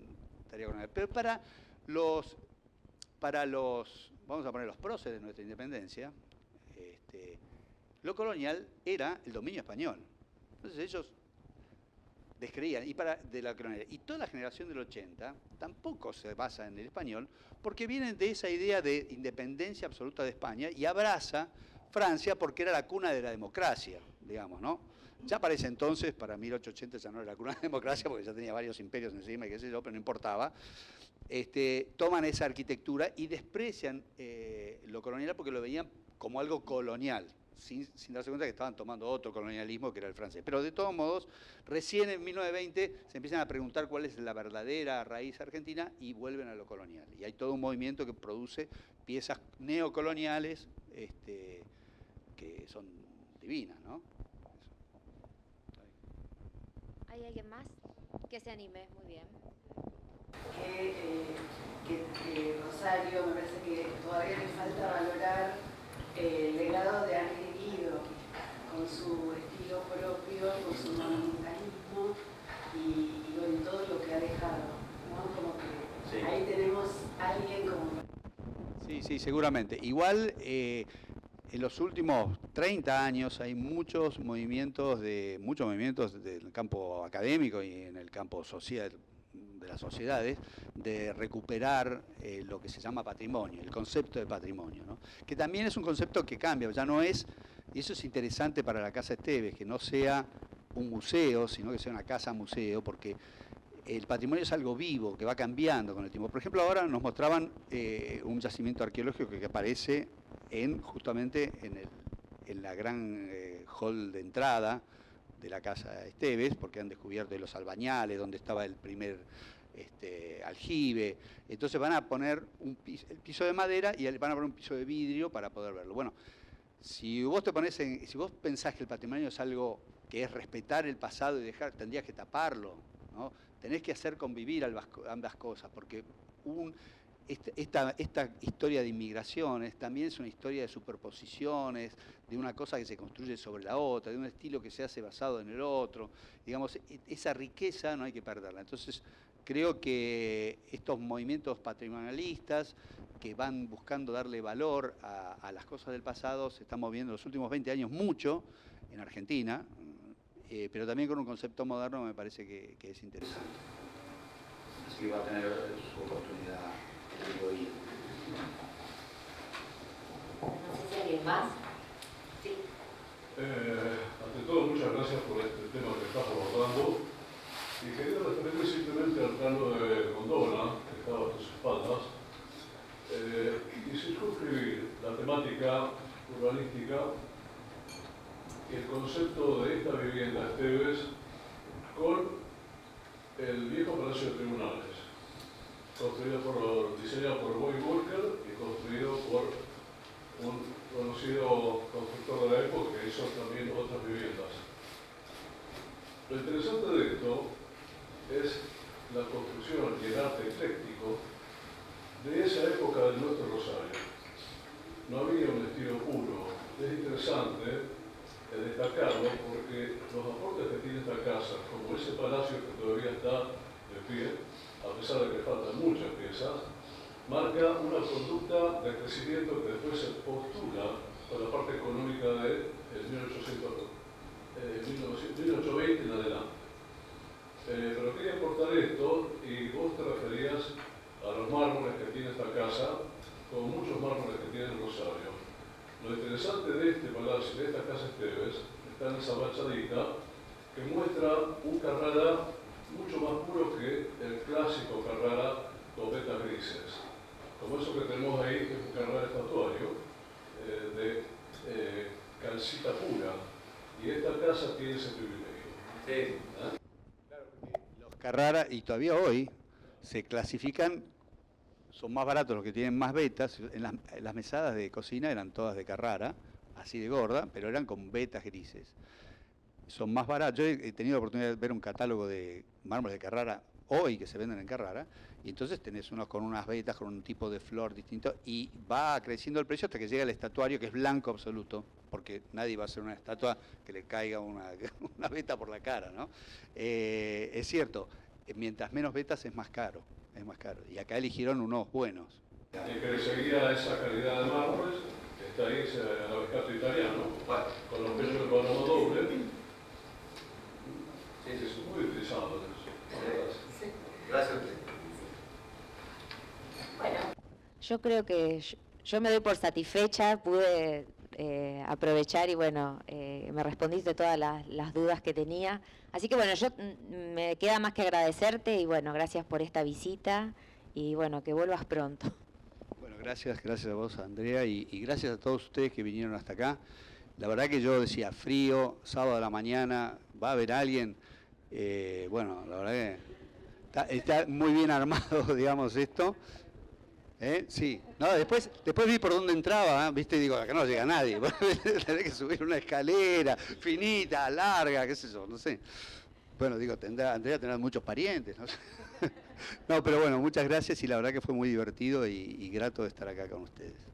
tarea colonial. Pero para los, vamos a poner los próceres de nuestra independencia, lo colonial era el dominio español. Entonces ellos descreían, de la colonial. Y toda la generación del 80 tampoco se basa en el español, porque vienen de esa idea de independencia absoluta de España y abraza Francia porque era la cuna de la democracia, digamos, ¿no? Ya para ese entonces, para 1880 ya no era la cuna de la democracia, porque ya tenía varios imperios encima y qué sé yo, pero no importaba. Toman esa arquitectura y desprecian lo colonial porque lo veían como algo colonial, sin darse cuenta que estaban tomando otro colonialismo que era el francés. Pero de todos modos, recién en 1920 se empiezan a preguntar cuál es la verdadera raíz argentina y vuelven a lo colonial. Y hay todo un movimiento que produce piezas neocoloniales que son divinas, ¿no? ¿Hay alguien más que se anime? Muy bien. Que Rosario, me parece que todavía le falta valorar el legado de Ángel Guido, con su estilo propio, con su monumentalismo y con todo lo que ha dejado, ¿no? Como que sí. Ahí tenemos a alguien como... Sí, seguramente. Igual, en los últimos 30 años hay muchos movimientos del campo académico y en el campo social, de las sociedades, de recuperar lo que se llama patrimonio, el concepto de patrimonio, ¿no? Que también es un concepto que cambia, ya no es, y eso es interesante para la Casa Esteves, que no sea un museo, sino que sea una casa museo, porque el patrimonio es algo vivo, que va cambiando con el tiempo. Por ejemplo, ahora nos mostraban un yacimiento arqueológico que aparece justamente en la gran hall de entrada de la Casa Esteves, porque han descubierto los albañales, donde estaba el primer aljibe. Entonces van a poner el piso de madera y van a poner un piso de vidrio para poder verlo. Bueno, si vos pensás que el patrimonio es algo que es respetar el pasado y tendrías que taparlo, ¿no? Tenés que hacer convivir ambas cosas, porque esta historia de inmigraciones también es una historia de superposiciones, de una cosa que se construye sobre la otra, de un estilo que se hace basado en el otro. Digamos, esa riqueza no hay que perderla. Entonces, creo que estos movimientos patrimonialistas que van buscando darle valor a las cosas del pasado se están moviendo en los últimos 20 años mucho en Argentina, pero también con un concepto moderno me parece que es interesante. Así que va a tener su oportunidad. No sé si alguien más. Sí. Ante todo, muchas gracias por este tema que estás abordando. Y quería referirme simplemente al plano de Gondola, que estaba a tus espaldas, y circunscribir la temática urbanística y el concepto de esta vivienda Esteves con el viejo Palacio de Tribunales, diseñado por Boy Walker y construido por un conocido constructor de la época que hizo también otras viviendas. Lo interesante de esto es la construcción y el arte ecléctico de esa época de nuestro Rosario. No había un estilo puro. Es interesante destacarlo porque los aportes que tiene esta casa, como ese palacio que todavía está de pie, a pesar de que faltan muchas piezas, marca una conducta de crecimiento que después se postula con la parte económica de 1820 en adelante. Pero quería aportar esto, y vos te referías a los mármoles que tiene esta casa, como muchos mármoles que tiene Rosario. Lo interesante de este palacio, de esta casa Esteves, está en esa fachadita que muestra un Carrara mucho más puro que el clásico Carrara con vetas grises. Como eso que tenemos ahí, que es un Carrara estatuario de calcita pura. Y esta casa tiene ese privilegio. Sí. Claro, porque los Carrara, y todavía hoy, se clasifican, son más baratos los que tienen más vetas. En las mesadas de cocina eran todas de Carrara, así de gorda, pero eran con vetas grises. Son más baratos. Yo he tenido la oportunidad de ver un catálogo de mármoles de Carrara hoy que se venden en Carrara, y entonces tenés unos con unas vetas, con un tipo de flor distinto, y va creciendo el precio hasta que llega el estatuario, que es blanco absoluto, porque nadie va a hacer una estatua que le caiga una veta por la cara, ¿no? Es cierto, mientras menos vetas es más caro, y acá eligieron unos buenos. Y que seguía esa calidad de mármoles, está ahí el abecato italiano, con los pechos de panomo doble. Es muy utilizado eso. Gracias a usted. Bueno. Yo creo que yo me doy por satisfecha, pude aprovechar y bueno, me respondiste todas las dudas que tenía. Así que bueno, yo me queda más que agradecerte y bueno, gracias por esta visita y bueno, que vuelvas pronto. Bueno, gracias a vos, Andrea, y gracias a todos ustedes que vinieron hasta acá. La verdad que yo decía, frío, sábado a la mañana, va a haber alguien. Bueno, la verdad que está muy bien armado, digamos, esto. Sí. No, después vi por dónde entraba, ¿viste? Digo, acá no llega nadie. Tenés que subir una escalera finita, larga, qué sé yo, no sé. Bueno, digo, Andrea tendrá muchos parientes, no sé. No, pero bueno, muchas gracias y la verdad que fue muy divertido y grato de estar acá con ustedes.